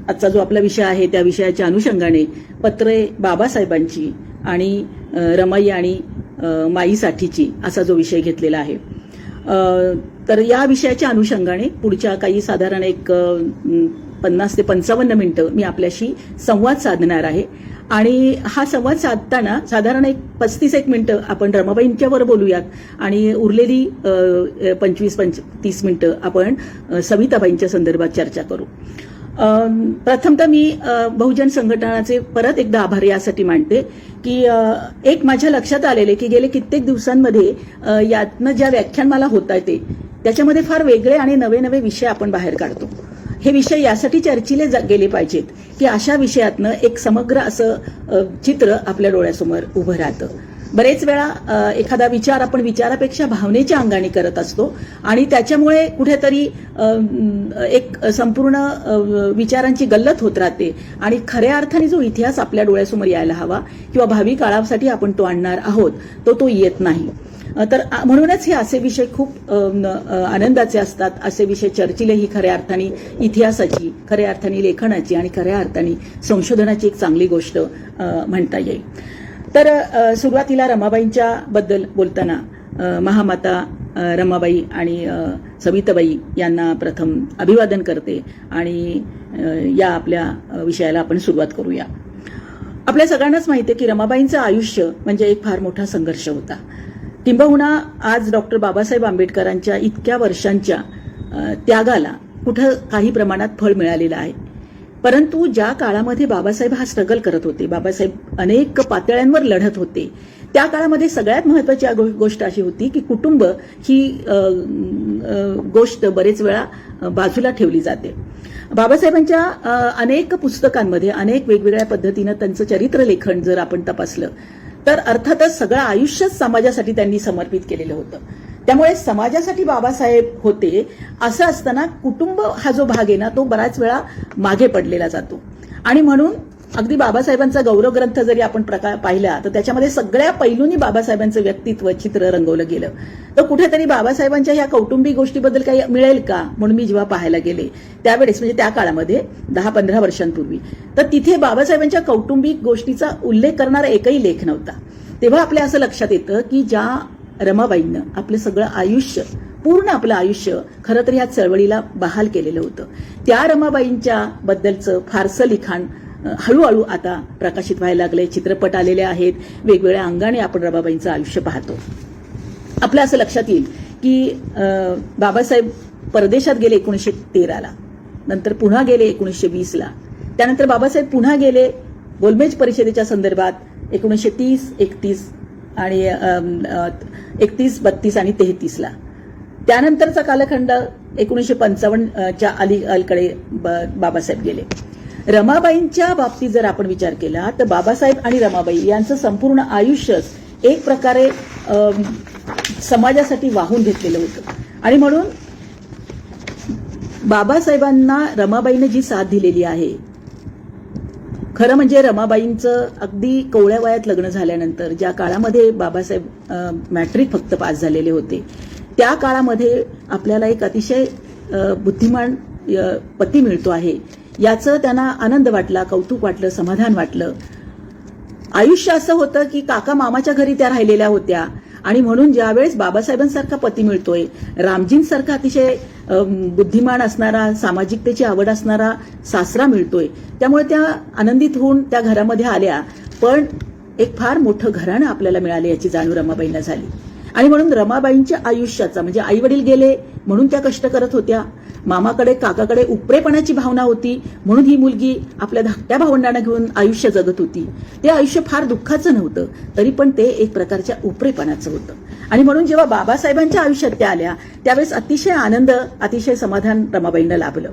आजचा जो आपला विषय आहे त्या विषयाच्या अनुषंगाने पत्रे बाबासाहेबांची आणि रमाई आणि माईसाठीची असा जो विषय घेतलेला आहे. तर या विषयाच्या अनुषंगाने पुढच्या काही साधारण एक 50 ते 55 मिनिटं मी आपल्याशी संवाद साधणार आहे. आणि हा संवाद साधताना साधारण एक 35 मिनिटं आपण रमाबाईंच्यावर बोलूयात आणि उरलेली 25-30 मिनिटं आपण सविताबाईंच्या संदर्भात चर्चा करू. प्रथमतः मी बहुजन संघटनाचे परत एकदा आभार यासाठी मानते की एक माझ्या लक्षात आलेले की गेले कित्येक दिवसांमध्ये यातनं ज्या व्याख्यानमाला होत आहे त्याच्यामध्ये फार वेगळे आणि नवे नवे विषय आपण बाहेर काढतो. हे विषय यासाठी चर्चिले गेले पाहिजेत की अशा विषयातनं एक समग्र असं चित्र आपल्या डोळ्यासमोर उभं राहतं. बरेच वेळा एखादा विचार आपण विचारापेक्षा भावनेच्या अंगाने करत असतो आणि त्याच्यामुळे कुठेतरी एक संपूर्ण विचारांची गल्लत होत राहते आणि खऱ्या अर्थाने जो इतिहास आपल्या डोळ्यासमोर यायला हवा किंवा भावी काळासाठी आपण तो आणणार आहोत तो येत नाही. तर म्हणूनच हे असे विषय खूप आनंदाचे असतात. असे विषय चर्चिले ही खऱ्या अर्थाने इतिहासाची, खऱ्या अर्थाने लेखनाची आणि खऱ्या अर्थाने संशोधनाची एक चांगली गोष्ट म्हणता येईल. तर सुरुवातीला रमाबाईंच्या बद्दल बोलताना महामाता रमाबाई आणि सविताबाई यांना प्रथम अभिवादन करते आणि या आपल्या विषयाला आपण सुरुवात करूया. आपल्या सगळ्यांनाच माहिती आहे की रमाबाईंचं आयुष्य म्हणजे एक फार मोठा संघर्ष होता. किंबहुना आज डॉक्टर बाबासाहेब आंबेडकरांच्या इतक्या वर्षांच्या त्यागाला कुठं काही प्रमाणात फळ मिळालेलं आहे. परंतु ज्या काळामध्ये बाबासाहेब हा स्ट्रगल करत होते, बाबासाहेब अनेक पातळ्यांवर लढत होते, त्या काळामध्ये सगळ्यात महत्वाची गोष्ट अशी होती की कुटुंब ही गोष्ट बरेच वेळा बाजूला ठेवली जाते. बाबासाहेबांच्या अनेक पुस्तकांमध्ये अनेक वेगवेगळ्या पद्धतीनं त्यांचं चरित्र लेखन जर आपण तपासलं तर अर्थातच सगळं आयुष्यच समाजासाठी त्यांनी समर्पित केलेलं होतं. त्यामुळे समाजासाठी बाबासाहेब होते असं असताना कुटुंब हा जो भाग आहे ना तो बराच वेळा मागे पडलेला जातो. आणि म्हणून अगदी बाबासाहेबांचा गौरव ग्रंथ जरी आपण पाहिला तर त्याच्यामध्ये सगळ्या पैलूंनी बाबासाहेबांचं व्यक्तित्व चित्र रंगवलं गेलं. तर कुठेतरी बाबासाहेबांच्या ह्या कौटुंबिक गोष्टीबद्दल काही मिळेल का म्हणून मी जेव्हा पाहायला गेले त्यावेळेस म्हणजे त्या काळामध्ये 10-15 वर्षांपूर्वी तर तिथे बाबासाहेबांच्या कौटुंबिक गोष्टीचा उल्लेख करणारा एकही लेख नव्हता. तेव्हा आपल्या असं लक्षात येतं की ज्या रमाबाईंनं आपलं सगळं आयुष्य पूर्ण आपलं आयुष्य खरं तर ह्या चळवळीला बहाल केलेलं होतं, त्या रमाबाईंच्या बद्दलचं फारसं लिखाण हळूहळू आता प्रकाशित व्हायला लागले. चित्रपट आलेले आहेत, वेगवेगळ्या अंगाने आपण रमाबाईंचं आयुष्य पाहतो. आपल्या असं लक्षात येईल की बाबासाहेब परदेशात गेले 1913ला, नंतर पुन्हा गेले 1920ला, त्यानंतर बाबासाहेब पुन्हा गेले गोलमेज परिषदेच्या संदर्भात 1930, 31 आणि 31, 32 आणि 33ला. त्यानंतरचा कालखंड 1955च्या अलीकडे बाबासाहेब गेले. रमाबाईंच्या बाबतीत जर आपण विचार केला तर बाबासाहेब आणि रमाबाई यांचं संपूर्ण आयुष्यच एक प्रकारे समाजासाठी वाहून घेतलेलं होतं. आणि म्हणून बाबासाहेबांना रमाबाईने जी साथ दिलेली आहे, खरं म्हणजे रमाबाईंचं अगदी कोवळ्या वयात लग्न झाल्यानंतर ज्या काळामध्ये बाबासाहेब मॅट्रिक फक्त पास झालेले होते त्या काळामध्ये आपल्याला एक अतिशय बुद्धिमान पती मिळतो आहे याचं त्यांना आनंद वाटला, कौतुक वाटलं, समाधान वाटलं. आयुष्य असं होतं की काका मामाच्या घरी त्या राहिलेल्या होत्या आणि म्हणून ज्यावेळेस बाबासाहेबांसारखा पती मिळतोय, रामजींसारखा अतिशय बुद्धिमान असणारा, सामाजिकतेची आवड असणारा सासरा मिळतोय, त्यामुळे त्या आनंदित होऊन त्या घरामध्ये आल्या. पण एक फार मोठं घराणं आपल्याला मिळालं याची जाणीव रमाबाईंना झाली. आणि म्हणून रमाबाईंच्या आयुष्याचा म्हणजे आई वडील गेले म्हणून त्या कष्ट करत होत्या, मामाकडे काकाकडे उपरेपणाची भावना होती म्हणून ही मुलगी आपल्या धाकट्या भावंडांना घेऊन आयुष्य जगत होती. ते आयुष्य फार दुःखाचं नव्हतं, तरी पण ते एक प्रकारच्या उपरेपणाचं होतं. आणि म्हणून जेव्हा बाबासाहेबांच्या आयुष्यात त्या आल्या त्यावेळेस अतिशय आनंद, अतिशय समाधान रमाबाईंना लाभलं.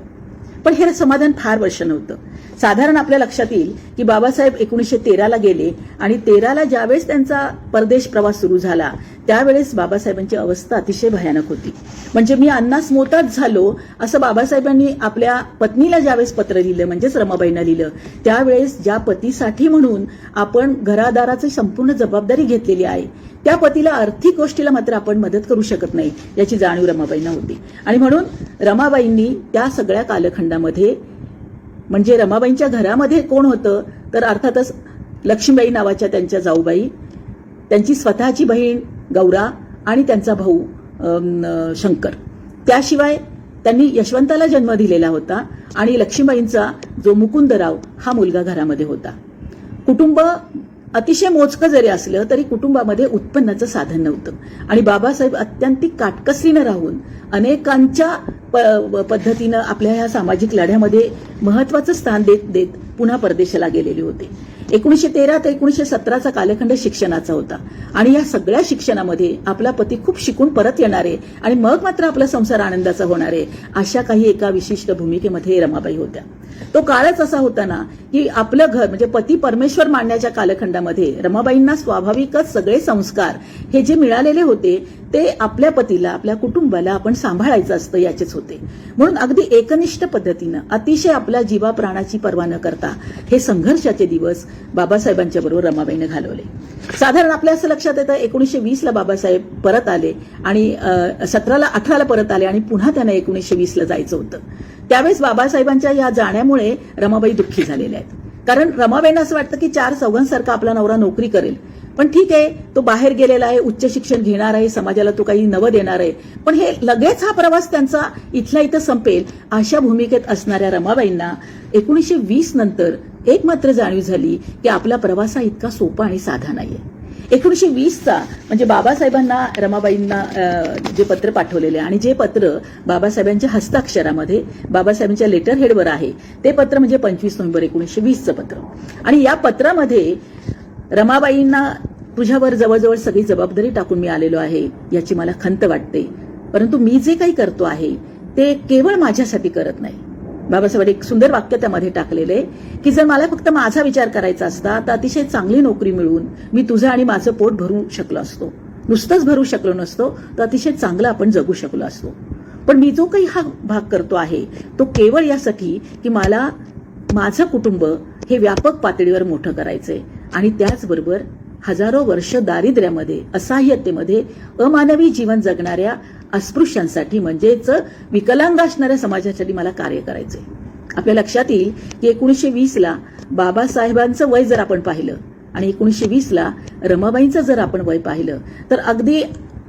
पण हे समाधान फार वर्ष नव्हतं. साधारण आपल्या लक्षात येईल की बाबासाहेब 1913ला गेले आणि 13ला ज्यावेळेस त्यांचा परदेश प्रवास सुरू झाला त्यावेळेस बाबासाहेबांची अवस्था अतिशय भयानक होती. म्हणजे मी अन्नास मोताच झालो असं बाबासाहेबांनी आपल्या पत्नीला ज्यावेळेस पत्र लिहिलं, म्हणजेच रमाबाईंना लिहिलं, त्यावेळेस ज्या पतीसाठी म्हणून आपण घरादाराची संपूर्ण जबाबदारी घेतलेली आहे त्या पतीला आर्थिक गोष्टीला मात्र आपण मदत करू शकत नाही याची जाणीव रमाबाईंना होती. आणि म्हणून रमाबाईंनी त्या सगळ्या कालखंडामध्ये म्हणजे रमाबाईंच्या घरामध्ये कोण होतं तर अर्थातच लक्ष्मीबाई नावाच्या त्यांच्या जाऊबाई, त्यांची स्वतःची बहीण गौरा आणि त्यांचा भाऊ शंकर. त्याशिवाय त्यांनी यशवंताला जन्म दिलेला होता आणि लक्ष्मीबाईंचा जो मुकुंदराव हा मुलगा घरामध्ये होता. कुटुंब अतिशय मोजकं जरी असलं तरी कुटुंबामध्ये उत्पन्नाचं साधन नव्हतं आणि बाबासाहेब अत्यंतिक काटकसरीनं राहून अनेकांच्या पद्धतीनं आपल्या ह्या सामाजिक लढ्यामध्ये महत्वाचं स्थान देत देत पुन्हा परदेशाला गेलेले होते. 1913 ते 1917चा कालखंड शिक्षणाचा होता आणि या सगळ्या शिक्षणामध्ये आपला पती खूप शिकून परत येणारे आणि मग मात्र आपला संसार आनंदाचा होणारे अशा काही एका विशिष्ट भूमिकेमध्ये रमाबाई होत्या. तो काळच असा होता ना की आपलं घर म्हणजे पती परमेश्वर मानण्याच्या कालखंडामध्ये रमाबाईंना स्वाभाविकच सगळे संस्कार हे जे मिळालेले होते ते आपल्या पतीला आपल्या कुटुंबाला आपण सांभाळायचं असतं याचेच होते. म्हणून अगदी एकनिष्ठ पद्धतीनं अतिशय आपल्या जीवा प्राणाची पर्वा न करता हे संघर्षाचे दिवस बाबासाहेबांच्या बरोबर रमाबाईने घालवले. साधारण आपल्या असं लक्षात येतं 1920ला बाबासाहेब परत आले आणि 18ला परत आले आणि पुन्हा त्यांना 1920ला जायचं होतं. त्यावेळेस बाबासाहेबांच्या या जाण्यामुळे रमाबाई दुःखी झालेल्या आहेत. कारण रमाबाईंना असं वाटतं की 4 चौघांसारखा आपला नवरा नोकरी करेल, पण ठीक आहे तो बाहेर गेलेला आहे, उच्च शिक्षण घेणार आहे, समाजाला तो काही नवं देणार आहे, पण हे लगेच हा प्रवास त्यांचा इथल्या इथं संपेल अशा भूमिकेत असणाऱ्या रमाबाईंना 1920 नंतर एक मात्र जाणीव झाली की आपला प्रवास हा इतका सोपा आणि साधा नाहीये. 1920चा म्हणजे बाबासाहेबांना रमाबाईंना जे पत्र पाठवलेले आणि जे पत्र बाबासाहेबांच्या हस्ताक्षरामध्ये बाबासाहेबांच्या लेटर हेडवर आहे ते पत्र म्हणजे 25 नोव्हेंबर 1920चं पत्र. आणि या पत्रामध्ये रमाबाईंना तुझ्यावर जवळजवळ सगळी जबाबदारी टाकून मी आलेलो आहे याची मला खंत वाटते, परंतु मी जे काही करतो आहे ते केवळ माझ्यासाठी करत नाही. बाबासाहेब एक सुंदर वाक्य त्यामध्ये टाकलेले की जर मला फक्त माझा विचार करायचा असता तर अतिशय चांगली नोकरी मिळवून मी तुझं आणि माझं पोट भरू शकलो असतो, नुसतंच भरू शकलो नसतो तर अतिशय चांगलं आपण जगू शकलो असतो. पण मी जो काही हा भाग करतो आहे तो केवळ यासाठी की मला माझं कुटुंब हे व्यापक पातळीवर मोठं करायचंय आणि त्याचबरोबर हजारो वर्ष दारिद्र्यामध्ये असहाय्यतेमध्ये अमानवी जीवन जगणाऱ्या अस्पृश्यांसाठी म्हणजेच विकलांग असणाऱ्या समाजासाठी मला कार्य करायचंय. आपल्या लक्षात येईल की 1920ला बाबासाहेबांचं वय जर आपण पाहिलं आणि 1920ला रमाबाईंचं जर आपण वय पाहिलं तर अगदी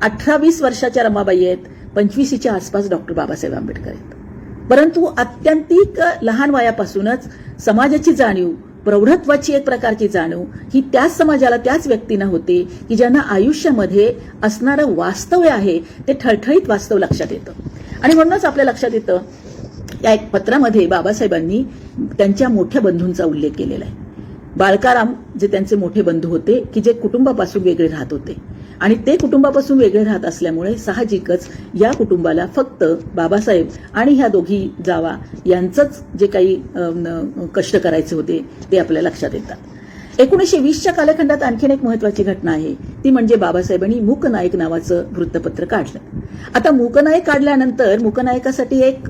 18-20 वर्षाच्या रमाबाई आहेत, 25च्या आसपास डॉक्टर बाबासाहेब आंबेडकर आहेत. परंतु अत्यंतिक लहान वयापासूनच समाजाची जाणीव, प्रौढत्वाची एक प्रकारची जाणीव ही त्याच समाजाला त्याच व्यक्तींना होते की ज्यांना आयुष्यामध्ये असणारं वास्तव्य आहे ते ठळठळीत वास्तव लक्षात येतं. आणि म्हणूनच आपल्या लक्षात येतं या एक पत्रामध्ये बाबासाहेबांनी त्यांच्या मोठ्या बंधूंचा उल्लेख केलेला आहे. बाळकाराम जे त्यांचे मोठे बंधू होते की जे कुटुंबापासून वेगळे राहत होते आणि ते कुटुंबापासून वेगळे राहत असल्यामुळे साहजिकच या कुटुंबाला फक्त बाबासाहेब आणि ह्या दोघी जावा यांचंच जे काही कष्ट करायचे होते ते आपल्या लक्षात येतात. 1920च्या कालखंडात आणखीन एक महत्वाची घटना आहे ती म्हणजे बाबासाहेबांनी मूकनायक नावाचं वृत्तपत्र काढलं. आता मूकनायक काढल्यानंतर मूकनायकासाठी एक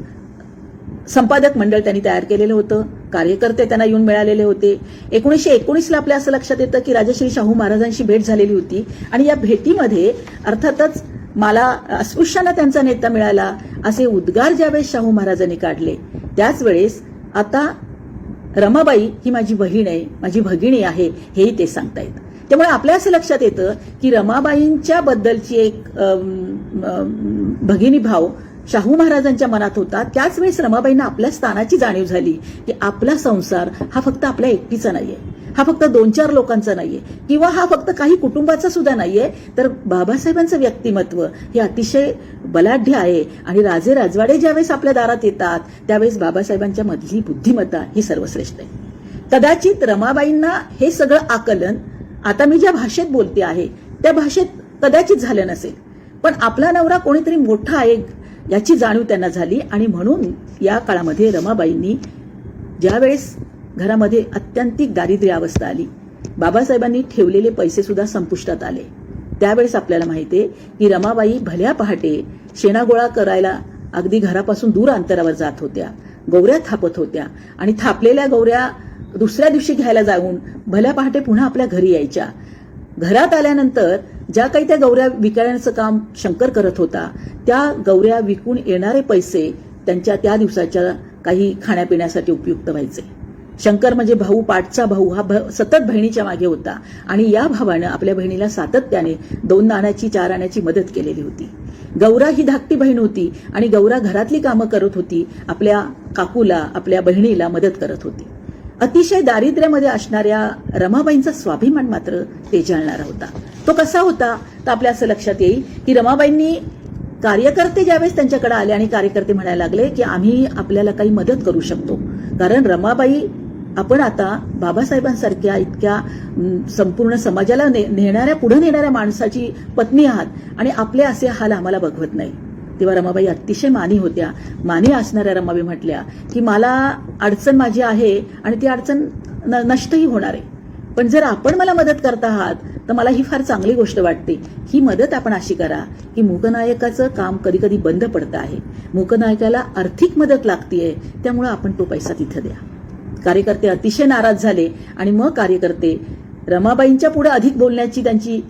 संपादक मंडळ त्यांनी तयार केलेलं होतं, कार्यकर्ते त्यांना येऊन मिळालेले होते. 1919ला आपल्या असं लक्षात येतं की राजश्री शाहू महाराजांशी भेट झालेली होती आणि या भेटीमध्ये अर्थातच मला अस्पृश्यांना त्यांचा नेता मिळाला असे उद्गार ज्यावेळेस शाहू महाराजांनी काढले त्याच वेळेस आता रमाबाई ही माझी बहीण आहे, माझी भगिनी आहे हेही ते सांगतायत. त्यामुळे आपल्या असं लक्षात येतं की रमाबाईंच्या बद्दलची एक भगिनी भाव शाहू महाराजांच्या मनात होता. त्याच वेळेस रमाबाईंना आपल्या स्थानाची जाणीव झाली की आपला संसार हा फक्त आपल्या एकटीचा नाहीये, हा फक्त 2-4 लोकांचा नाहीये किंवा हा फक्त काही कुटुंबाचा सुद्धा नाहीये, तर बाबासाहेबांचं व्यक्तिमत्व हे अतिशय बलाढ्य आहे आणि राजे राजवाडे ज्यावेळेस आपल्या दारात येतात त्यावेळेस बाबासाहेबांच्या मधली बुद्धिमत्ता ही सर्वश्रेष्ठ आहे. कदाचित रमाबाईंना हे सगळं आकलन आता मी ज्या भाषेत बोलते आहे त्या भाषेत कदाचित झालं नसेल, पण आपला नवरा कोणीतरी मोठा आहे याची जाणीव त्यांना झाली आणि म्हणून या काळामध्ये रमाबाईंनी ज्यावेळेस घरामध्ये अत्यंतिक दारिद्र्य अवस्था आली, बाबासाहेबांनी ठेवलेले पैसे सुद्धा संपुष्टात आले, त्यावेळेस आपल्याला माहिती आहे की रमाबाई भल्या पहाटे शेणागोळा करायला अगदी घरापासून दूर अंतरावर जात होत्या, गौऱ्या थापत होत्या आणि थापलेल्या गौऱ्या दुसऱ्या दिवशी घ्यायला जाऊन भल्या पहाटे पुन्हा आपल्या घरी यायच्या. घरात आल्यानंतर ज्या काही त्या गौऱ्या विकण्याचं काम शंकर करत होता त्या गौऱ्या विकून येणारे पैसे त्यांच्या त्या दिवसाच्या काही खाण्यापिण्यासाठी उपयुक्त व्हायचे. शंकर म्हणजे भाऊ, पाठचा भाऊ, हा सतत बहिणीच्या मागे होता आणि या भावानं आपल्या बहिणीला सातत्याने 2 आण्याची 4 आण्याची मदत केलेली होती. गौरा ही धाकटी बहीण होती आणि गौरा घरातली कामं करत होती, आपल्या काकूला, आपल्या बहिणीला मदत करत होती. अतिशय दारिद्र्यामध्ये असणाऱ्या रमाबाईंचा स्वाभिमान मात्र तेजाळणारा होता. तो कसा होता तर आपल्या असं लक्षात येईल की रमाबाईंनी कार्यकर्ते ज्यावेळेस त्यांच्याकडे आले आणि कार्यकर्ते म्हणायला लागले की आम्ही आपल्याला काही मदत करू शकतो, कारण रमाबाई आपण आता बाबासाहेबांसारख्या इतक्या संपूर्ण समाजाला पुढे नेणाऱ्या माणसाची पत्नी आहात आणि आपले असे हाल आम्हाला बघवत नाही. तेव्हा रमाबाई अतिशय मानी होत्या. मानी असणाऱ्या रमाबाई म्हटल्या की मला अडचण माझी आहे आणि ती अडचण नष्टही होणार आहे, पण जर आपण मला मदत करता आहात तर मला ही फार चांगली गोष्ट वाटते. ही मदत आपण अशी करा की मूकनायकाचं काम कधी कधी बंद पडतं आहे, मूकनायकाला आर्थिक मदत लागतीये, त्यामुळे आपण तो पैसा तिथं द्या. कार्यकर्ते अतिशय नाराज झाले आणि मग कार्यकर्ते रमाबाईंच्या पुढे अधिक बोलण्याची त्यांची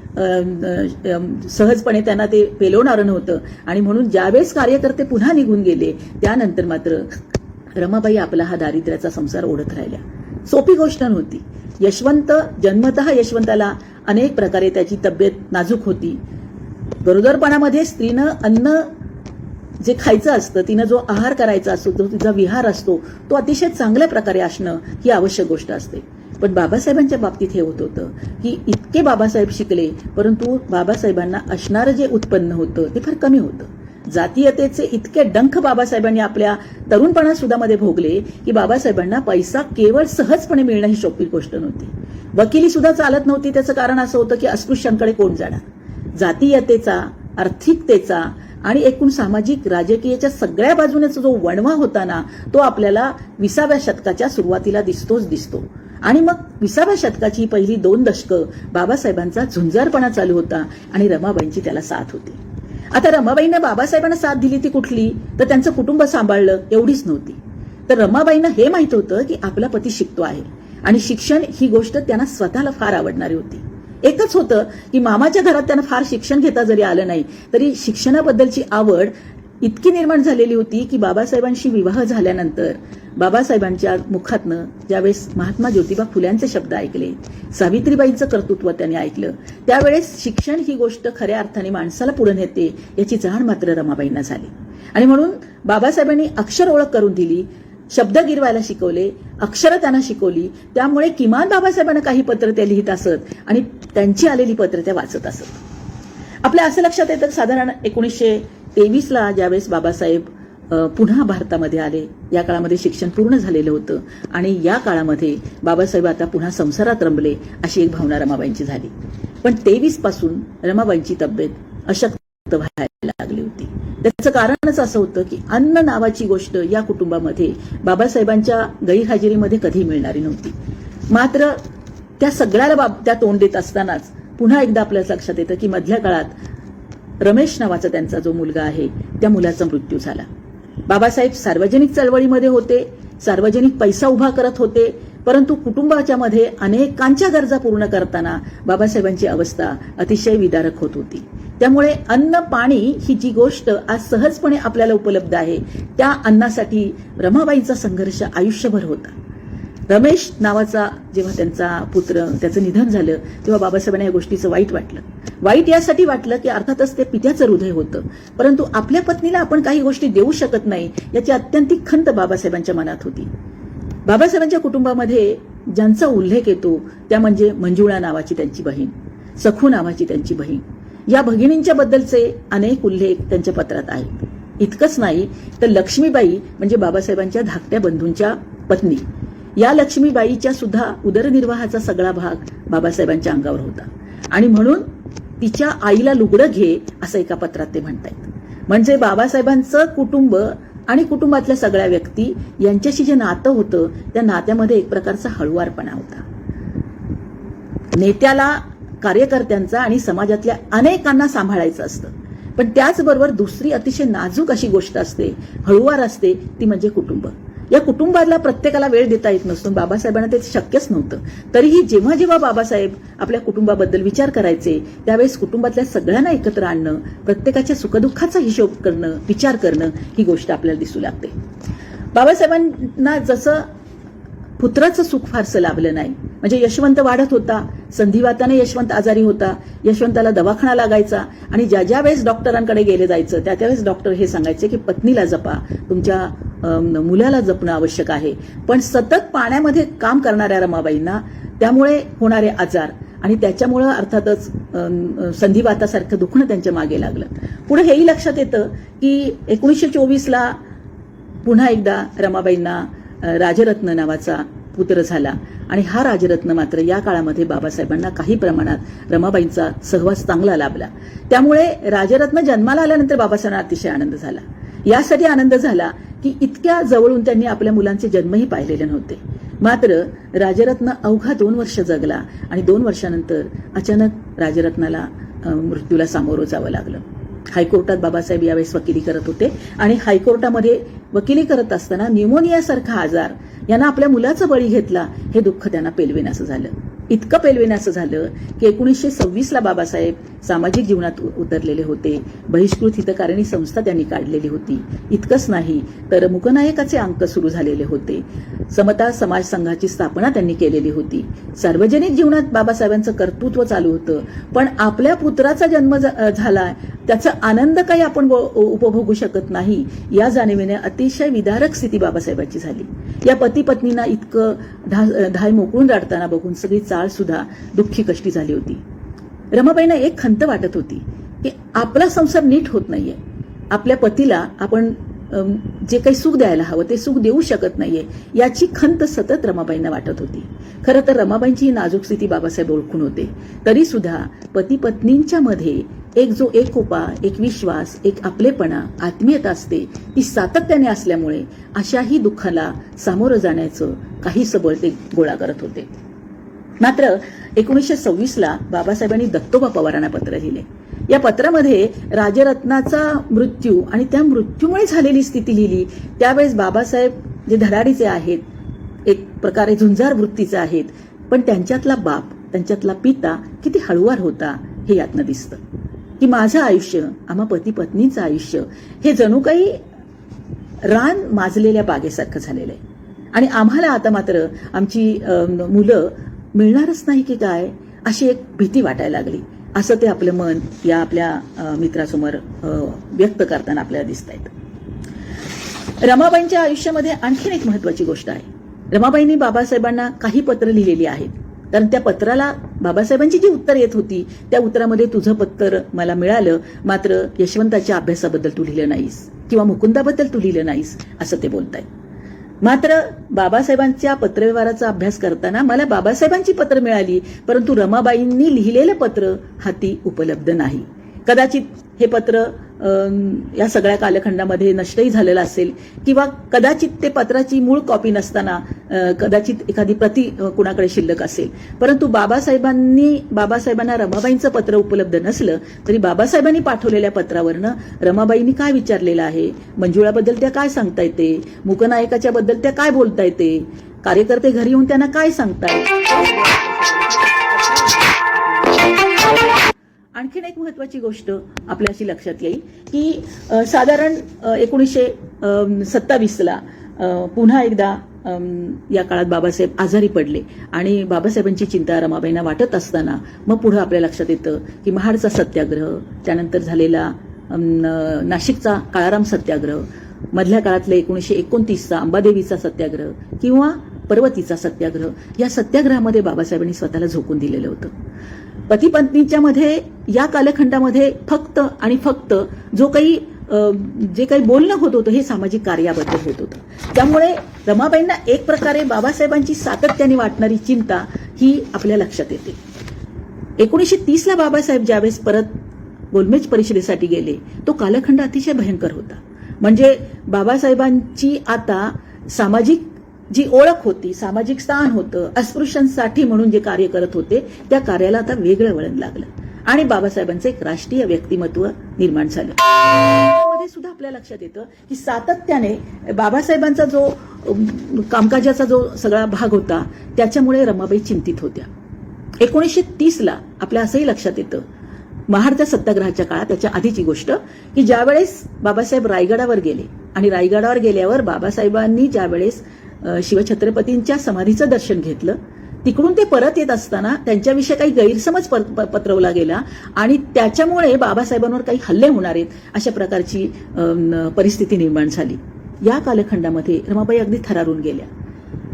सहजपणे त्यांना ते पेलवणारं नव्हतं आणि म्हणून ज्यावेळेस कार्यकर्ते पुन्हा निघून गेले त्यानंतर मात्र रमाबाई आपला हा दारिद्र्याचा संसार ओढत राहिल्या. सोपी गोष्ट नव्हती. यशवंत जन्मतः यशवंताला अनेक प्रकारे त्याची तब्येत नाजूक होती. गरोदरपणामध्ये स्त्रीनं अन्न जे खायचं असतं, तिनं जो आहार करायचा असतो, तो तिचा विहार असतो, तो अतिशय चांगल्या प्रकारे असणं ही आवश्यक गोष्ट असते. पण बाबासाहेबांच्या बाबतीत हे होत होतं की इतके बाबासाहेब शिकले परंतु बाबासाहेबांना असणारं जे उत्पन्न होतं ते फार कमी होतं. जातीयतेचे इतके डंख बाबासाहेबांनी आपल्या तरुणपणा सुद्धा मध्ये भोगले की बाबासाहेबांना पैसा केवळ सहजपणे मिळणं ही सोपी गोष्ट नव्हती. वकिली सुद्धा चालत नव्हती. त्याचं कारण असं होतं की अस्पृश्यांकडे कोण जाणार. जातीयतेचा, आर्थिकतेचा आणि एकूण सामाजिक राजकीयच्या सगळ्या बाजूनेचा जो वणवा होता ना, तो आपल्याला 20व्या शतकाच्या सुरुवातीला दिसतो. आणि मग 20व्या शतकाची पहिली 2 दशकं बाबासाहेबांचा झुंजारपणा चालू होता आणि रमाबाईंची त्याला साथ होती. आता रमाबाईंना बाबासाहेबांना साथ दिली ती कुठली तर त्यांचं कुटुंब सांभाळलं एवढीच नव्हती, तर रमाबाईंना हे माहित होतं की आपला पती शिकतो आहे आणि शिक्षण ही गोष्ट त्यांना स्वतःला फार आवडणारी होती. एकच होतं की मामाच्या घरात त्यांना फार शिक्षण घेता जरी आलं नाही तरी शिक्षणाबद्दलची आवड इतकी निर्माण झालेली होती की बाबासाहेबांशी विवाह झाल्यानंतर बाबासाहेबांच्या मुखातनं ज्यावेळेस महात्मा ज्योतिबा फुल्यांचे शब्द ऐकले, सावित्रीबाईंचं कर्तृत्व त्यांनी ऐकलं, त्यावेळेस शिक्षण ही गोष्ट खऱ्या अर्थाने माणसाला पुढे नेते याची जाण मात्र रमाबाईंना झाली. आणि म्हणून बाबासाहेबांनी अक्षर ओळख करून दिली, शब्द गिरवायला शिकवले, अक्षरं त्यांना शिकवली. त्यामुळे किमान बाबासाहेबांना काही पत्र त्या लिहित असत आणि त्यांची आलेली पत्र त्या वाचत असत. आपल्या असं लक्षात येतं साधारण 1923ला ज्यावेळेस बाबासाहेब पुन्हा भारतामध्ये आले, या काळामध्ये शिक्षण पूर्ण झालेलं होतं आणि या काळामध्ये बाबासाहेब आता पुन्हा संसारात रमले अशी एक भावना रमाबाईंची झाली. पण 23 पासून रमाबाईंची तब्येत अशक्त व्हायला लागली होती. त्याचं कारणच असं होतं की अन्न नावाची गोष्ट या कुटुंबामध्ये बाबासाहेबांच्या गैरहजेरीमध्ये कधी मिळणारी नव्हती. मात्र त्या सगळ्याला त्या तोंड देत असतानाच पुन्हा एकदा आपल्याला लक्षात येतं की मधल्या काळात रमेश नावाचा त्यांचा जो मुलगा आहे त्या मुलाचा मृत्यू झाला. बाबासाहेब सार्वजनिक चळवळीमध्ये होते, सार्वजनिक पैसा उभा करत होते, परंतु कुटुंबाच्या मध्ये अनेकांच्या गरजा पूर्ण करताना बाबासाहेबांची अवस्था अतिशय विदारक होत होती. त्यामुळे अन्न पाणी ही जी गोष्ट आज सहजपणे आपल्याला उपलब्ध आहे त्या अन्नासाठी रमाबाईंचा संघर्ष आयुष्यभर होता. रमेश नावाचा जेव्हा त्यांचा पुत्र त्याचं निधन झालं तेव्हा बाबासाहेबांना या गोष्टीचं वाईट वाटलं. वाईट यासाठी वाटलं की अर्थातच ते पित्याचं हृदय होतं, परंतु आपल्या पत्नीला आपण काही गोष्टी देऊ शकत नाही याची अत्यंतिक खंत बाबासाहेबांच्या मनात होती. बाबासाहेबांच्या कुटुंबामध्ये ज्यांचा उल्लेख येतो त्या म्हणजे मंजुळा नावाची त्यांची बहीण, सखू नावाची त्यांची बहीण. या भगिनींच्या बद्दलचे अनेक उल्लेख त्यांच्या पत्रात आहेत. इतकंच नाही तर लक्ष्मीबाई म्हणजे बाबासाहेबांच्या धाकट्या बंधूंच्या पत्नी, या लक्ष्मीबाईच्या सुद्धा उदरनिर्वाहाचा सगळा भाग बाबासाहेबांच्या अंगावर होता आणि म्हणून तिच्या आईला लुगडं घे असं एका पत्रात ते म्हणतायत. म्हणजे बाबासाहेबांचं कुटुंब आणि कुटुंबातल्या सगळ्या व्यक्ती यांच्याशी जे नातं होतं त्या नात्यामध्ये एक प्रकारचा हळुवारपणा होता. नेत्याला, कार्यकर्त्यांचा आणि समाजातल्या अनेकांना सांभाळायचं असतं, पण त्याचबरोबर दुसरी अतिशय नाजूक अशी गोष्ट असते, हळुवार असते, ती म्हणजे कुटुंब. या कुटुंबाला प्रत्येकाला वेळ देता येत नसतो. बाबासाहेबांना ते शक्यच नव्हतं. तरीही जेव्हा जेव्हा बाबासाहेब आपल्या कुटुंबाबद्दल विचार करायचे त्यावेळेस कुटुंबातल्या सगळ्यांना एकत्र आणणं, प्रत्येकाच्या सुखदुःखाचा हिशोब करणं, विचार करणं ही गोष्ट आपल्याला दिसू लागते. बाबासाहेबांना जसं पुत्राचं सुख फारसं लाभलं नाही. म्हणजे यशवंत वाढत होता, संधिवाताने यशवंत आजारी होता, यशवंताला दवाखाना लागायचा आणि ज्या ज्या वेळेस डॉक्टरांकडे गेले जायचं त्या त्यावेळेस डॉक्टर हे सांगायचे की पत्नीला जपा, तुमच्या मुलाला जपणं आवश्यक आहे. पण सतत पाण्यामध्ये काम करणाऱ्या रमाबाईंना त्यामुळे होणारे आजार आणि त्याच्यामुळं अर्थातच संधिवातासारखं दुखणं त्यांच्या मागे लागलं. पुढे हेही लक्षात येतं की 1924ला पुन्हा एकदा रमाबाईंना राजरत्न नावाचा पुत्र झाला आणि हा राजरत्न मात्र या काळामध्ये बाबासाहेबांना काही प्रमाणात रमाबाईंचा सहवास चांगला लाभला. त्यामुळे राजरत्न जन्माला आल्यानंतर बाबासाहेबांना अतिशय आनंद झाला. यासाठी आनंद झाला की इतक्या जवळून त्यांनी आपल्या मुलांचे जन्मही पाहिलेले नव्हते. मात्र राजरत्न अवघा 2 वर्ष जगला आणि 2 वर्षानंतर अचानक राजरत्नाला मृत्यूला सामोरं जावं लागलं. हायकोर्टात बाबासाहेब यावेळेस वकिली करत होते आणि हायकोर्टामध्ये वकिली करत असताना न्यूमोनियासारखा आजार यांना आपल्या मुलाचा बळी घेतला हे दुःख त्यांना पेलवेनासं झालं. इतकं पेलवेनासं झालं की 1926ला बाबासाहेब सामाजिक जीवनात उतरलेले होते. बहिष्कृत हितकारिणी संस्था त्यांनी काढलेली होती. इतकंच नाही तर मुकनायकाचे अंक सुरू झालेले होते. समता समाज संघाची स्थापना त्यांनी केलेली होती. सार्वजनिक जीवनात बाबासाहेबांचं कर्तृत्व चालू होतं. पण आपल्या पुत्राचा जन्म झाला त्याचा आनंद काही आपण उपभोगू शकत नाही या जाणीवेने अतिशय विदारक स्थिती बाबासाहेबांची झाली. या पती पत्नींना इतकं धाय मोकळून रडताना बघून सगळी चाळ सुद्धा दुःखी कष्टी झाली होती. रमाबाईंना एक खंत वाटत होती की आपला संसार नीट होत नाहीये, आपल्या पतीला आपण जे काही सुख द्यायला हवं ते सुख देऊ शकत नाहीये याची खंत सतत रमाबाईंना वाटत होती. खरं तर रमाबाईंची ही नाजूक स्थिती बाबासाहेब ओळखून होते. तरी सुद्धा पती पत्नींच्या मध्ये एक जो एकोपा, एक विश्वास, एक आपलेपणा, आत्मीयता असते ती सातत्याने असल्यामुळे अशाही दुःखाला सामोरं जाण्याचं काही सबळ ते गोळा करत होते. मात्र 1926ला बाबासाहेबांनी दत्तोबा पवारांना पत्र लिहिले. या पत्रामध्ये राजरत्नाचा मृत्यू आणि त्या मृत्यूमुळे झालेली स्थिती लिहिली. त्यावेळेस बाबासाहेब जे धडाडीचे आहेत, एक प्रकारे झुंजार वृत्तीचे आहेत, पण त्यांच्यातला बाप, त्यांच्यातला पिता किती हळुवार होता हे यातनं दिसतं की माझं आयुष्य, आम्हा पती पत्नीचं आयुष्य हे जणू काही रान माजलेल्या बागेसारखं झालेलं आहे आणि आम्हाला आता मात्र आमची मुलं मिळणारच नाही की काय अशी एक भीती वाटायला लागली. असं ते आपलं मन या आपल्या मित्रासमोर व्यक्त करताना आपल्याला दिसत आहेत. रमाबाईंच्या आयुष्यामध्ये आणखीन एक महत्वाची गोष्ट आहे. रमाबाईंनी बाबासाहेबांना काही पत्र लिहिलेली आहेत. कारण त्या पत्राला बाबासाहेबांची जी उत्तर येत होती त्या उत्तरामध्ये तुझं पत्र मला मिळालं, मात्र यशवंताच्या अभ्यासाबद्दल तू लिहिलं नाहीस किंवा मुकुंदाबद्दल तू लिहिलं नाहीस असं ते बोलतायत. मात्र बाबासाहेबांच्या पत्रव्यवहाराचा अभ्यास करताना मला बाबासाहेबांची पत्र मिळाली, परंतु रमाबाईंनी लिहिलेलं पत्र हाती उपलब्ध नाही. कदाचित हे पत्र या सगळ्या कालखंडामध्ये नष्टही झालेलं असेल किंवा कदाचित ते पत्राची मूळ कॉपी नसताना कदाचित एखादी प्रती कुणाकडे शिल्लक असेल. परंतु बाबासाहेबांना रमाबाईंचं पत्र उपलब्ध नसलं तरी बाबासाहेबांनी पाठवलेल्या पत्रावरनं रमाबाईंनी काय विचारलेलं आहे, मंजुळाबद्दल त्या काय सांगता येते, मुकनायकाच्या बद्दल त्या काय बोलता येते, कार्यकर्ते घरी येऊन त्यांना काय सांगतायत. आणखीन एक महत्वाची गोष्ट आपल्याशी लक्षात येईल की साधारण 1927ला पुन्हा एकदा या काळात बाबासाहेब आजारी पडले आणि बाबासाहेबांची चिंता रमाबाईंना वाटत असताना मग पुढे आपल्या लक्षात येतं की महाडचा सत्याग्रह, त्यानंतर झालेला नाशिकचा काळाराम सत्याग्रह, मधल्या काळातले 1929चा अंबादेवीचा सत्याग्रह किंवा पर्वतीचा सत्याग्रह, या सत्याग्रहामध्ये बाबासाहेबांनी स्वतःला झोकून दिलेलं होतं. पती पत्नीच्या मध्ये या कालखंडामध्ये फक्त आणि फक्त जे काही बोलणं होत होतं हे सामाजिक कार्याबद्दल होत होतं. त्यामुळे रमाबाईंना एक प्रकारे बाबासाहेबांची सातत्याने वाटणारी चिंता ही आपल्या लक्षात येते. 1930ला बाबासाहेब ज्यावेळेस परत गोलमेज परिषदेसाठी गेले तो कालखंड अतिशय भयंकर होता. म्हणजे बाबासाहेबांची आता सामाजिक जी ओळख होती, सामाजिक स्थान होतं, अस्पृश्यांसाठी म्हणून जे कार्य करत होते त्या कार्याला आता वेगळं वळण लागलं आणि बाबासाहेबांचं एक राष्ट्रीय व्यक्तिमत्व निर्माण झालं. त्यामध्ये सुद्धा आपल्या लक्षात येतं की सातत्याने बाबासाहेबांचा जो कामकाजाचा जो सगळा भाग होता त्याच्यामुळे रमाबाई चिंतित होत्या. 1930ला आपल्या असंही लक्षात येतं महाडच्या सत्याग्रहाच्या काळात, त्याच्या आधीची गोष्ट, की ज्यावेळेस बाबासाहेब रायगडावर गेले आणि रायगडावर गेल्यावर बाबासाहेबांनी ज्यावेळेस शिवछत्रपतींच्या समाधीचं दर्शन घेतलं, तिकडून ते परत येत असताना त्यांच्याविषयी काही गैरसमज पत्रवला गेला आणि त्याच्यामुळे बाबासाहेबांवर काही हल्ले होणार आहेत अशा प्रकारची परिस्थिती निर्माण झाली. या कालखंडामध्ये रमाबाई अगदी थरारून गेल्या.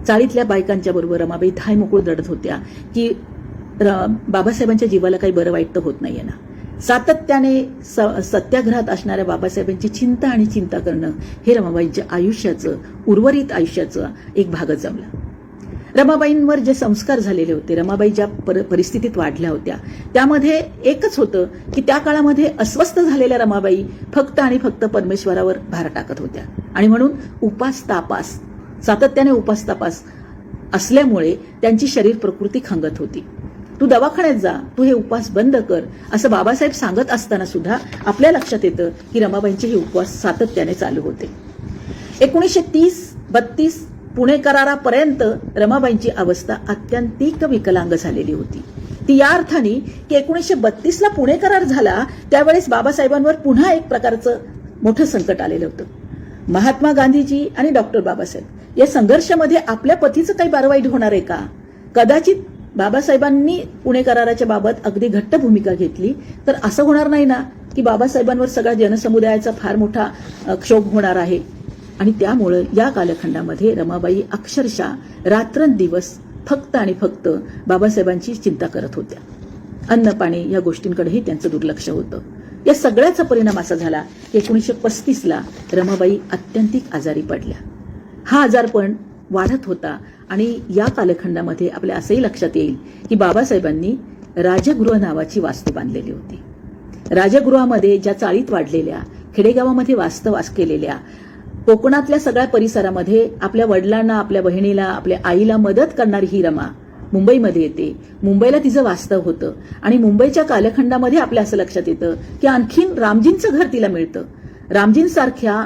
चाळीतल्या बायकांच्या बरोबर रमाबाई धाय मोकूळ रडत होत्या की बाबासाहेबांच्या जीवाला काही बरं वाईट तर होत नाहीये ना. सातत्याने सत्याग्रहात असणाऱ्या बाबासाहेबांची चिंता आणि चिंता करणं हे रमाबाईंच्या आयुष्याचं, उर्वरित आयुष्याचं एक भागच जमला. रमाबाईंवर जे संस्कार झालेले होते, रमाबाई ज्या परिस्थितीत वाढल्या होत्या, त्यामध्ये एकच होतं की त्या काळामध्ये अस्वस्थ झालेल्या रमाबाई फक्त आणि फक्त परमेश्वरावर भार टाकत होत्या आणि म्हणून उपास तापास, सातत्याने उपास तापास असल्यामुळे त्यांची शरीर प्रकृती खंगत होती. तू दवाखान्यात जा, तू हे उपवास बंद कर, असं बाबासाहेब सांगत असताना सुद्धा आपल्या लक्षात येतं की रमाबाईंचे हे उपवास सातत्याने चालू होते. 1930-32 पुणे करारापर्यंत रमाबाईंची अवस्था अत्यंतिक विकलांग झालेली होती. ती या अर्थाने की 1932ला पुणे करार झाला त्यावेळेस बाबासाहेबांवर पुन्हा एक प्रकारचं मोठं संकट आलेलं होतं. महात्मा गांधीजी आणि डॉक्टर बाबासाहेब या संघर्षामध्ये आपल्या पतीचं काही बारवाईट होणार आहे का? कदाचित बाबासाहेबांनी पुणे कराराच्या बाबत अगदी घट्ट भूमिका घेतली तर असं होणार नाही ना की बाबासाहेबांवर सगळ्या जनसमुदायाचा फार मोठा क्षोभ होणार आहे. आणि त्यामुळं या कालखंडामध्ये रमाबाई अक्षरशः रात्रंदिवस फक्त आणि फक्त बाबासाहेबांची चिंता करत होत्या. अन्न पाणी या गोष्टींकडेही त्यांचं दुर्लक्ष होतं. या सगळ्याचा परिणाम असा झाला की 1935ला रमाबाई अत्यंतिक आजारी पडल्या. हा आजारपण वाढत होता आणि या कालखंडामध्ये आपल्या असंही लक्षात येईल की बाबासाहेबांनी राजगृह नावाची वास्तू बांधलेली होती. राजगृहामध्ये ज्या चाळीत वाढलेल्या, खेडेगावामध्ये वास केलेल्या, कोकणातल्या सगळ्या परिसरामध्ये आपल्या वडिलांना, आपल्या बहिणीला, आपल्या आईला मदत करणारी ही रमा मुंबईमध्ये येते. मुंबईला तिचं वास्तव होतं आणि मुंबईच्या कालखंडामध्ये आपल्या असं लक्षात येतं की आणखीन रामजींचं घर तिला मिळतं. रामजींसारख्या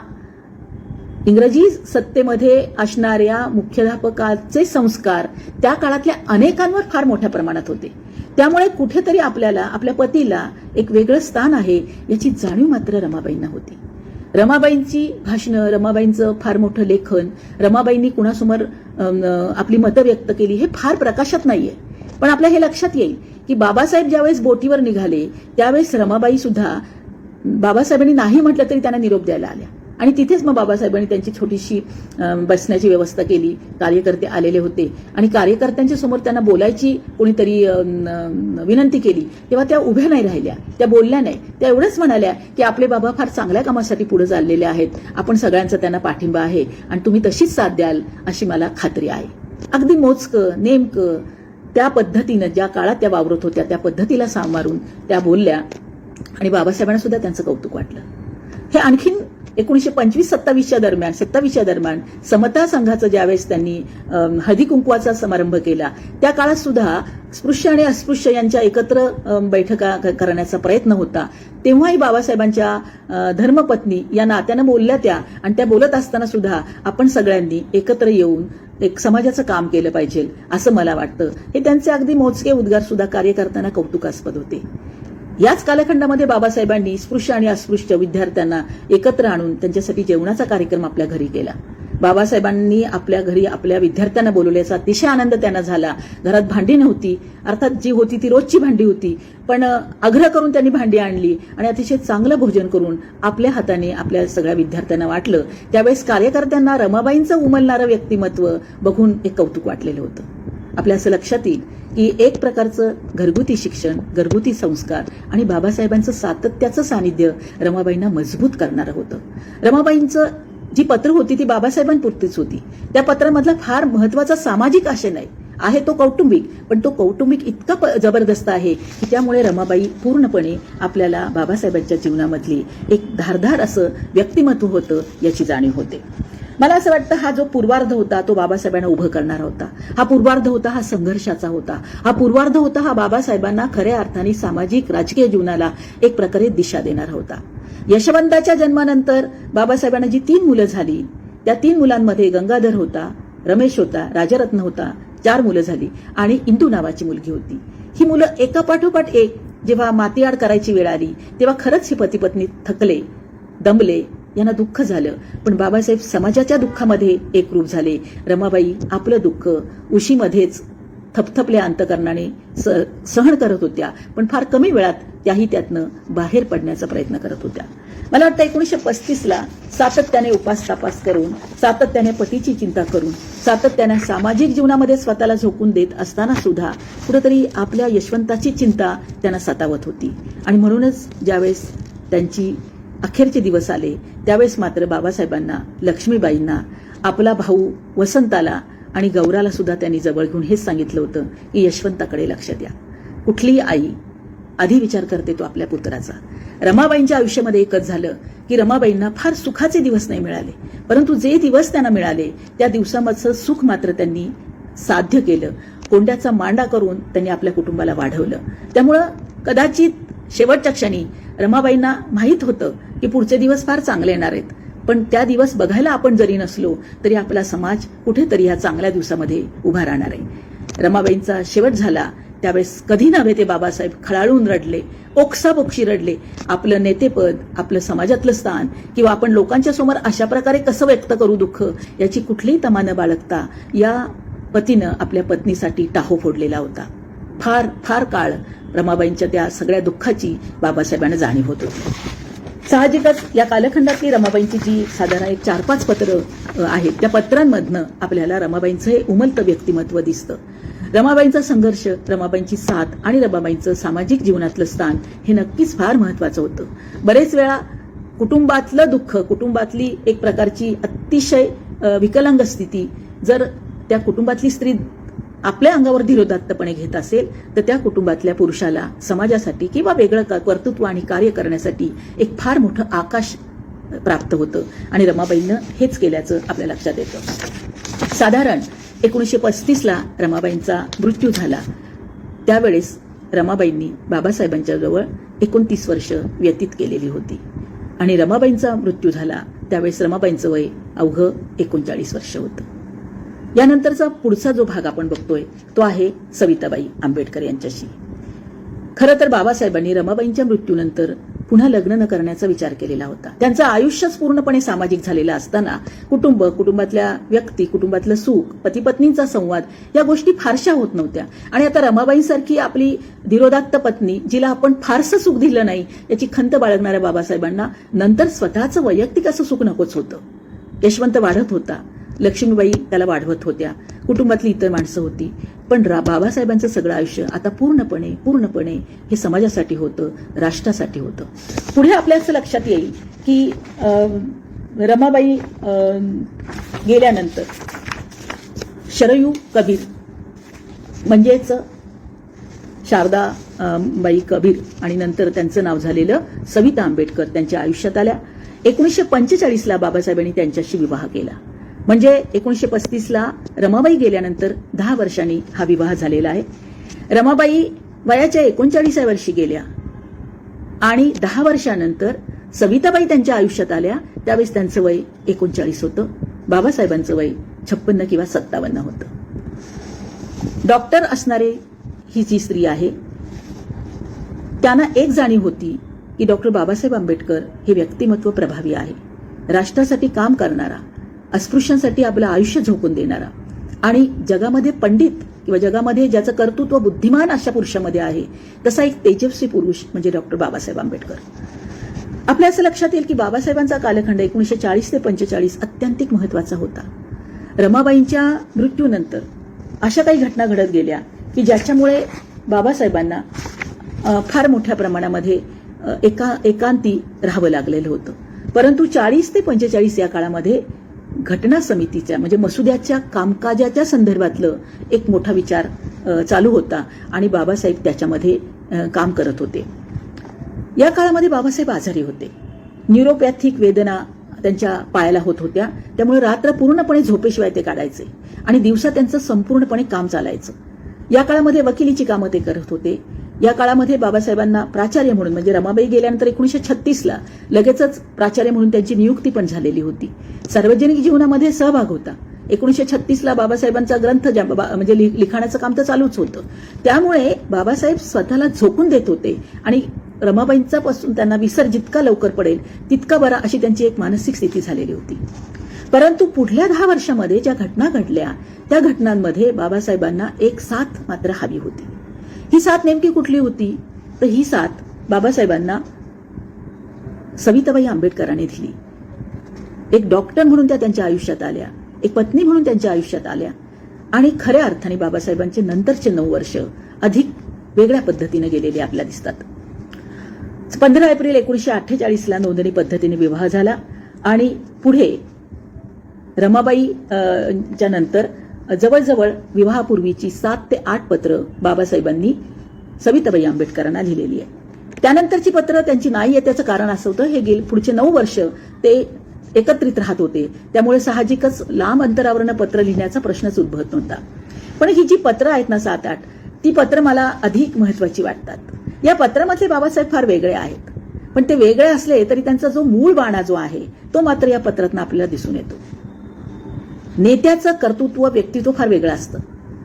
इंग्रजी सत्तेमध्ये असणाऱ्या मुख्याध्यापकाचे संस्कार त्या काळातल्या अनेकांवर फार मोठ्या प्रमाणात होते. त्यामुळे कुठेतरी आपल्याला, आपल्या पतीला एक वेगळं स्थान आहे याची जाणीव मात्र रमाबाईंना होती. रमाबाईंची भाषणं, रमाबाईंचं फार मोठं लेखन, रमाबाईंनी कुणासमोर आपली मतं व्यक्त केली हे फार प्रकाशात नाहीये. पण आपल्या हे लक्षात येईल की बाबासाहेब ज्यावेळेस बोटीवर निघाले त्यावेळेस रमाबाई सुद्धा बाबासाहेबांनी नाही म्हटलं तरी त्यांना निरोप द्यायला आल्या आणि तिथेच मग बाबासाहेबांनी त्यांची छोटीशी बसण्याची व्यवस्था केली. कार्यकर्ते आलेले होते आणि कार्यकर्त्यांच्या समोर त्यांना बोलायची कोणीतरी विनंती केली तेव्हा त्या उभ्या नाही राहिल्या, त्या बोलल्या नाही. त्या एवढंच म्हणाल्या की आपले बाबा फार चांगल्या कामासाठी पुढे चाललेले आहेत, आपण सगळ्यांचा त्यांना पाठिंबा आहे आणि तुम्ही तशीच साथ द्याल अशी मला खात्री आहे. अगदी मोजकं नेमकं त्या पद्धतीनं ज्या काळात त्या वावरत होत्या त्या पद्धतीला सामारून त्या बोलल्या आणि बाबासाहेबांना सुद्धा त्यांचं कौतुक वाटलं. हे आणखीन 1925-27च्या दरम्यान समता संघाचं ज्यावेळेस त्यांनी हळदी कुंकवाचा समारंभ केला त्या काळात सुद्धा स्पृश्य आणि अस्पृश्य यांच्या एकत्र बैठका करण्याचा प्रयत्न होता. तेव्हाही बाबासाहेबांच्या धर्मपत्नी या नात्यानं बोलल्या त्या आणि त्या बोलत असताना सुद्धा आपण सगळ्यांनी एकत्र येऊन एक समाजाचं काम केलं पाहिजे असं मला वाटतं. हे त्यांचे अगदी मोजके उद्गार सुद्धा कार्यकर्त्यांना कौतुकास्पद होते. याच कालखंडामध्ये बाबासाहेबांनी स्पृश्य आणि अस्पृश्य विद्यार्थ्यांना एकत्र आणून त्यांच्यासाठी जेवणाचा कार्यक्रम आपल्या घरी केला. बाबासाहेबांनी आपल्या घरी आपल्या विद्यार्थ्यांना बोलवल्याचा अतिशय आनंद त्यांना झाला. घरात भांडी नव्हती, अर्थात जी होती ती रोजची भांडी होती, पण आग्रह करून त्यांनी भांडी आणली आणि अतिशय चांगलं भोजन करून आपल्या हाताने आपल्या सगळ्या विद्यार्थ्यांना वाटलं. त्यावेळेस कार्यकर्त्यांना रमाबाईंचं उमलणारं व्यक्तिमत्व बघून एक कौतुक वाटलेलं होतं. आपल्या असं लक्षात येईल की एक प्रकारचं घरगुती शिक्षण, घरगुती संस्कार आणि बाबासाहेबांचं सातत्याचं सानिध्य रमाबाईंना मजबूत करणारं होतं. रमाबाईंचं जी पत्र होती ती बाबासाहेबांपुरतीच होती. त्या पत्रामधला फार महत्वाचा सामाजिक आशय नाही आहे, तो कौटुंबिक, पण तो कौटुंबिक इतका जबरदस्त आहे की त्यामुळे रमाबाई पूर्णपणे आपल्याला बाबासाहेबांच्या जीवनामधली एक धारदार असं व्यक्तिमत्व होतं याची जाणीव होते. मला असं वाटतं हा जो पूर्वार्ध होता तो बाबासाहेबांना उभं करणारा होता. हा पूर्वार्ध होता हा संघर्षाचा होता. हा पूर्वार्ध होता हा बाबासाहेबांना खऱ्या अर्थाने सामाजिक राजकीय जीवनाला एक प्रकारे दिशा देणारा होता. यशवंताच्या जन्मानंतर बाबासाहेबांना जी 3 मुलं झाली त्या 3 मुलांमध्ये गंगाधर होता, रमेश होता, राजरत्न होता, 4 मुलं झाली आणि इंदू नावाची मुलगी होती. ही मुलं एकापाठोपाठ एक जेव्हा मातीआड करायची वेळ आली तेव्हा खरंच हे पती पत्नी थकले, दमले, यांना दुःख झालं. पण बाबासाहेब समाजाच्या दुःखामध्ये एकरूप झाले. रमाबाई आपलं दुःख उशीमध्येच थपथपल्या अंतकरणाने सहन करत होत्या, पण फार कमी वेळात त्याही त्यातनं बाहेर पडण्याचा प्रयत्न करत होत्या. मला वाटतं 1935ला सातत्याने उपास तापास करून, सातत्याने पतीची चिंता करून, सातत्याने सामाजिक जीवनामध्ये स्वतःला झोकून देत असताना सुद्धा कुठेतरी आपल्या यशवंताची चिंता त्यांना सतावत होती. आणि म्हणूनच ज्यावेळेस त्यांची अखेरचे दिवस आले त्यावेळेस मात्र बाबासाहेबांना, लक्ष्मीबाईंना, आपला भाऊ वसंताला आणि गौराला सुद्धा त्यांनी जवळ घेऊन हेच सांगितलं होतं की यशवंताकडे लक्ष द्या. कुठलीही आई आधी विचार करते तो आपल्या पुत्राचा. रमाबाईंच्या आयुष्यामध्ये एकच झालं की रमाबाईंना फार सुखाचे दिवस नाही मिळाले, परंतु जे दिवस त्यांना मिळाले त्या दिवसामधचं सुख मात्र त्यांनी साध्य केलं. कोंड्याचा मांडा करून त्यांनी आपल्या कुटुंबाला वाढवलं. त्यामुळं कदाचित शेवटच्या क्षणी रमाबाईंना माहीत होतं की पुढचे दिवस फार चांगले येणार आहेत, पण त्या दिवस बघायला आपण जरी नसलो तरी आपला समाज कुठेतरी ह्या चांगल्या दिवसामध्ये उभा राहणार आहे. रमाबाईंचा शेवट झाला त्यावेळेस कधी नव्हे ते बाबासाहेब खळाळून रडले, ओक्साबोक्षी रडले. आपलं नेतेपद, आपलं समाजातलं स्थान किंवा आपण लोकांच्या समोर अशा प्रकारे कसं व्यक्त करू दुःख याची कुठलीही तमा न बाळगता या पतीनं आपल्या पत्नीसाठी टाहो फोडलेला होता. फार फार काळ रमाबाईंच्या त्या सगळ्या दुःखाची बाबासाहेबांना जाणीव होत होती. साहजिकच या कालखंडातली रमाबाईंची जी साधारण एक 4-5 पत्र आहेत त्या पत्रांमधनं आपल्याला रमाबाईंचं हे उमलतं व्यक्तिमत्व दिसतं. रमाबाईंचा संघर्ष, रमाबाईंची साथ आणि रमाबाईंचं सामाजिक जीवनातलं स्थान हे नक्कीच फार महत्वाचं होतं. बरेच वेळा कुटुंबातलं दुःख, कुटुंबातली एक प्रकारची अतिशय विकलांग स्थिती जर त्या कुटुंबातली स्त्री आपल्या अंगावर धीरोदात्तपणे घेत असेल तर त्या कुटुंबातल्या पुरुषाला समाजासाठी किंवा वेगळं कर्तृत्व आणि कार्य करण्यासाठी एक फार मोठं आकाश प्राप्त होतं. आणि रमाबाईंनं हेच केल्याचं आपल्या लक्षात येतं. साधारण 1935ला रमाबाईंचा मृत्यू झाला. त्यावेळेस रमाबाईंनी बाबासाहेबांच्या जवळ 29 वर्ष व्यतीत केलेली होती. आणि रमाबाईंचा मृत्यू झाला त्यावेळेस रमाबाईंचं वय अवघं 39 वर्ष होतं. यानंतरचा पुढचा जो भाग आपण बघतोय तो आहे सविताबाई आंबेडकर यांच्याशी. खरं तर बाबासाहेबांनी रमाबाईंच्या मृत्यूनंतर पुन्हा लग्न न करण्याचा विचार केलेला होता. त्यांचं आयुष्यच पूर्णपणे सामाजिक झालेलं असताना कुटुंब, कुटुंबातल्या व्यक्ती, कुटुंबातलं सुख, पती-पत्नींचा संवाद या गोष्टी फारशा होत नव्हत्या. आणि आता रमाबाईंसारखी आपली धीरोदात्त पत्नी जिला आपण फारसं सुख दिलं नाही याची खंत बाळगणाऱ्या बाबासाहेबांना नंतर स्वतःचं वैयक्तिक असं सुख नकोच होतं. यशवंत वाढत होता, लक्ष्मीबाई त्याला वाढवत होत्या, कुटुंबातली इतर माणसं होती, पण बाबासाहेबांचं सगळं आयुष्य आता पूर्णपणे हे समाजासाठी होतं, राष्ट्रासाठी होतं. पुढे आपल्या असं लक्षात येईल की रमाबाई गेल्यानंतर शरयू कबीर म्हणजेच शारदाबाई कबीर आणि नंतर त्यांचं नाव झालेलं सविता आंबेडकर त्यांच्या आयुष्यात आल्या. 1945ला बाबासाहेबांनी त्यांच्याशी विवाह केला. म्हणजे 1935ला रमाबाई गेल्यानंतर 10 वर्षांनी हा विवाह झालेला आहे. रमाबाई वयाच्या 39व्या वर्षी गेल्या आणि 10 वर्षानंतर सविताबाई त्यांच्या आयुष्यात आल्या. त्यावेळेस त्यांचं वय 39 होतं. बाबासाहेबांचं वय 56 किंवा 57 होतं. डॉक्टर असणारे ही जी स्त्री आहे त्यांना एक जाणीव होती की डॉक्टर बाबासाहेब आंबेडकर हे व्यक्तिमत्व प्रभावी आहे, राष्ट्रासाठी काम करणारा, अस्पृश्यांसाठी आपलं आयुष्य झोकून देणारा आणि जगामध्ये पंडित किंवा जगामध्ये ज्याचं कर्तृत्व बुद्धिमान अशा पुरुषामध्ये आहे तसा एक तेजस्वी पुरुष म्हणजे डॉक्टर बाबासाहेब आंबेडकर. आपल्या असं लक्षात येईल की बाबासाहेबांचा कालखंड 1940 ते 45 अत्यंतिक महत्वाचा होता. रमाबाईंच्या मृत्यूनंतर अशा काही घटना घडत गेल्या की ज्याच्यामुळे बाबासाहेबांना फार मोठ्या प्रमाणामध्ये एकांती राहावं लागलेलं होतं. परंतु 40 ते 45 या काळामध्ये घटना समितीच्या म्हणजे मसुद्याच्या कामकाजाच्या संदर्भातलं एक मोठा विचार चालू होता आणि बाबासाहेब त्याच्यामध्ये काम करत होते. या काळामध्ये बाबासाहेब आजारी होते. न्यूरोपॅथिक वेदना त्यांच्या पायाला होत होत्या. त्यामुळे रात्र पूर्णपणे झोपेशिवाय ते काढायचे आणि दिवसा त्यांचं संपूर्णपणे काम चालायचं. या काळामध्ये वकिलीची कामं ते करत होते. या काळामध्ये बाबासाहेबांना प्राचार्य म्हणून म्हणजे रमाबाई गेल्यानंतर 1936ला लगेचच प्राचार्य म्हणून त्यांची नियुक्ती पण झालेली होती. सार्वजनिक जीवनामध्ये सहभाग होता. 1936ला बाबासाहेबांचा ग्रंथ म्हणजे लिखाणाचं काम तर चालूच होतं. त्यामुळे बाबासाहेब स्वतःला झोकून देत होते आणि रमाबाईंचा पासून त्यांना विसर जितका लवकर पडेल तितका बरा अशी त्यांची एक मानसिक स्थिती झालेली होती. परंतु पुढल्या 10 वर्षामध्ये ज्या घटना घडल्या त्या घटनांमध्ये बाबासाहेबांना एक साथ मात्र हवी होती. ही साथ नेमकी कुठली होती? तर ही साथ बाबासाहेबांना सविताबाई आंबेडकरांनी दिली. एक डॉक्टर म्हणून त्या त्यांच्या आयुष्यात आल्या, एक पत्नी म्हणून त्यांच्या आयुष्यात आल्या आणि खऱ्या अर्थाने बाबासाहेबांचे नंतरचे 9 वर्ष अधिक वेगळ्या पद्धतीने गेलेले आपल्याला दिसतात. 15 एप्रिल 1948ला नोंदणी पद्धतीने विवाह झाला आणि पुढे रमाबाई च्या नंतर जवळजवळ विवाहापूर्वीची 7 ते 8 पत्र बाबासाहेबांनी सविताबाई आंबेडकरांना लिहिलेली आहे. त्यानंतरची पत्र त्यांची नाही आहे. त्याचं कारण असं होतं, हे पुढचे 9 वर्ष ते एकत्रित राहत होते, त्यामुळे साहजिकच लांब अंतरावरनं पत्र लिहिण्याचा प्रश्नच उद्भवत नव्हता. पण ही जी पत्र आहेत ना 7-8, ती पत्र मला अधिक महत्वाची वाटतात. या पत्रामधले बाबासाहेब फार वेगळे आहेत, पण ते वेगळे असले तरी त्यांचा जो मूळ बाणा जो आहे तो मात्र या पत्रातून आपल्याला दिसून येतो. नेत्याचं कर्तृत्व, व्यक्तित्व फार वेगळं असतं.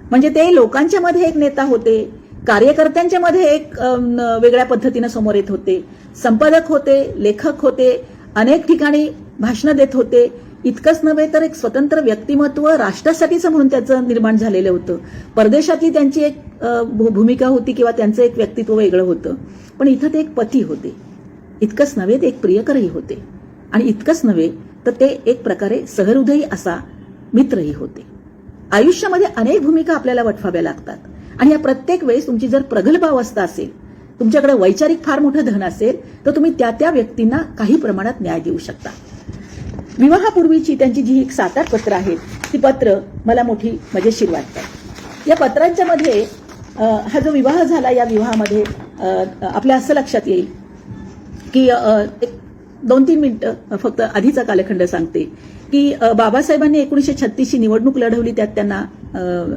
म्हणजे ते लोकांच्या मध्ये एक नेता होते, कार्यकर्त्यांच्या मध्ये एक वेगळ्या पद्धतीनं समोर येत होते, संपादक होते, लेखक होते, अनेक ठिकाणी भाषणं देत होते. इतकंच नव्हे तर एक स्वतंत्र व्यक्तिमत्व राष्ट्रासाठीचं म्हणून त्याचं निर्माण झालेलं होतं. परदेशातली त्यांची एक भूमिका होती किंवा त्यांचं एक व्यक्तित्व वेगळं होतं. पण इथं ते एक पती होते. इतकंच नव्हे ते एक प्रियकरही होते आणि इतकंच नव्हे तर ते एक प्रकारे सहृदयी असा मित्रही होते. आयुष्यामध्ये अनेक भूमिका आपल्याला वठवाव्या लागतात आणि या प्रत्येक वेळेस तुमची जर प्रगल्भ अवस्था असेल, तुमच्याकडे वैचारिक फार मोठं धन असेल तर तुम्ही त्या व्यक्तींना काही प्रमाणात न्याय देऊ शकता. विवाहापूर्वीची त्यांची जी 7-8 पत्र आहेत ती पत्र मला मोठी मजेशीर वाटतात. या पत्रांच्या मध्ये हा जो विवाह झाला या विवाहामध्ये आपल्या असं लक्षात येईल की एक 2-3 मिनिटं फक्त आधीचा कालखंड सांगते की बाबासाहेबांनी 1936ची निवडणूक लढवली, त्यात त्यांना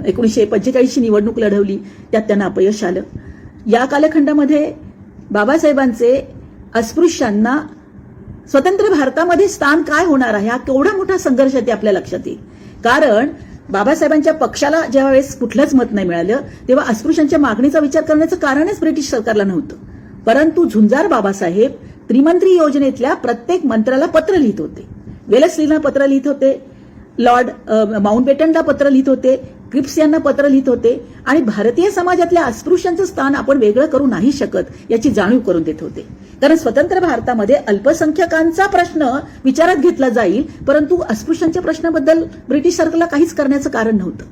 1945ची निवडणूक लढवली, त्यात त्यांना अपयश आलं. या कालखंडामध्ये बाबासाहेबांचे अस्पृश्यांना स्वतंत्र भारतामध्ये स्थान काय होणार आहे हा केवढा मोठा संघर्ष ते आपल्या लक्षात येईल. कारण बाबासाहेबांच्या पक्षाला ज्या वेळेस कुठलंच मत नाही मिळालं तेव्हा अस्पृश्यांच्या मागणीचा विचार करण्याचं कारणच ब्रिटिश सरकारला नव्हतं. परंतु झुंजार बाबासाहेब त्रिमंत्री योजनेतल्या प्रत्येक मंत्र्याला पत्र लिहित होते, वेलस्लीला पत्र लिहित होते, लॉर्ड माउंटबेटनला पत्र लिहित होते, क्रिप्स यांना पत्र लिहित होते आणि भारतीय समाजातल्या अस्पृश्यांचं स्थान आपण वेगळं करू नाही शकत याची जाणीव करून देत होते. कारण स्वतंत्र भारतामध्ये अल्पसंख्याकांचा प्रश्न विचारात घेतला जाईल, परंतु अस्पृश्यांच्या प्रश्नाबद्दल ब्रिटिश सरकारला काहीच करण्याचं कारण नव्हतं.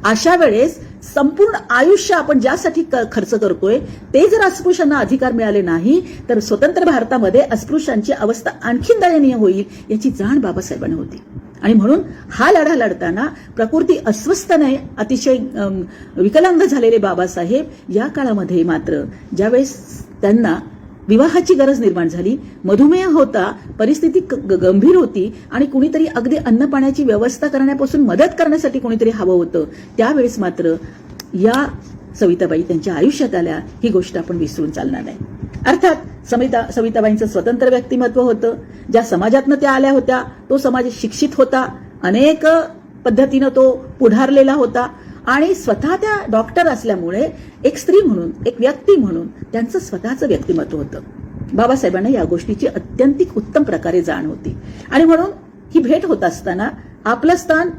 अशा वेळेस संपूर्ण आयुष्य आपण ज्यासाठी खर्च करतोय ते जर अस्पृश्यांना अधिकार मिळाले नाही तर स्वतंत्र भारतामध्ये अस्पृश्यांची अवस्था आणखीन दयनीय होईल याची जाण बाबासाहेबांना होती. आणि म्हणून हा लढा लढताना प्रकृती अस्वस्थ नाही, अतिशय विकलांग झालेले बाबासाहेब या काळामध्ये मात्र ज्यावेळेस त्यांना विवाहाची गरज निर्माण झाली, मधुमेह होता, परिस्थिती गंभीर होती आणि कुणीतरी अगदी अन्न पाण्याची व्यवस्था करण्यापासून मदत करण्यासाठी कुणीतरी हवं होतं, त्यावेळेस मात्र या सविताबाई त्यांच्या आयुष्यात आल्या. ही गोष्ट आपण विसरून चालणार नाही. अर्थात सविताबाईंचं स्वतंत्र व्यक्तिमत्व होतं. ज्या समाजातनं त्या आल्या होत्या तो समाज शिक्षित होता, अनेक पद्धतीनं तो पुढारलेला होता आणि स्वतः त्या डॉक्टर असल्यामुळे एक स्त्री म्हणून, एक व्यक्ती म्हणून त्यांचं स्वतःचं व्यक्तिमत्व होतं. बाबासाहेबांना या गोष्टीची अत्यंतिक उत्तम प्रकारे जाण होती आणि म्हणून ही भेट होत असताना आपलं स्थान,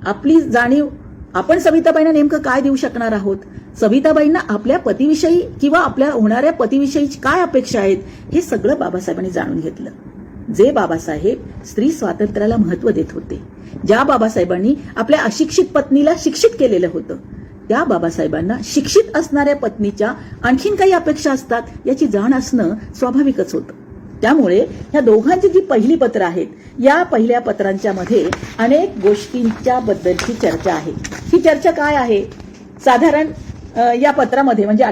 आपली जाणीव, आपण सविताबाईंना नेमकं काय देऊ शकणार आहोत, सविताबाईंना आपल्या पतीविषयी किंवा आपल्या होणाऱ्या पतीविषयीची काय अपेक्षा आहेत हे सगळं बाबासाहेबांनी जाणून घेतलं. जे बाबासाहेब स्त्री स्वातंत्र्याला महत्व देत होते, ज्या बाबासाहेबांनी आपल्या अशिक्षित पत्नीला शिक्षित केलेलं होतं, त्या बाबासाहेबांना शिक्षित असणाऱ्या पत्नीच्या आणखीन काही अपेक्षा असतात याची जाण असणं स्वाभाविकच होतं. त्यामुळे ह्या दोघांची जी पहिली पत्र आहेत या पहिल्या पत्रांच्या मध्ये अनेक गोष्टींच्या बद्दलची चर्चा आहे. ही चर्चा काय आहे? साधारण या पत्रामध्ये म्हणजे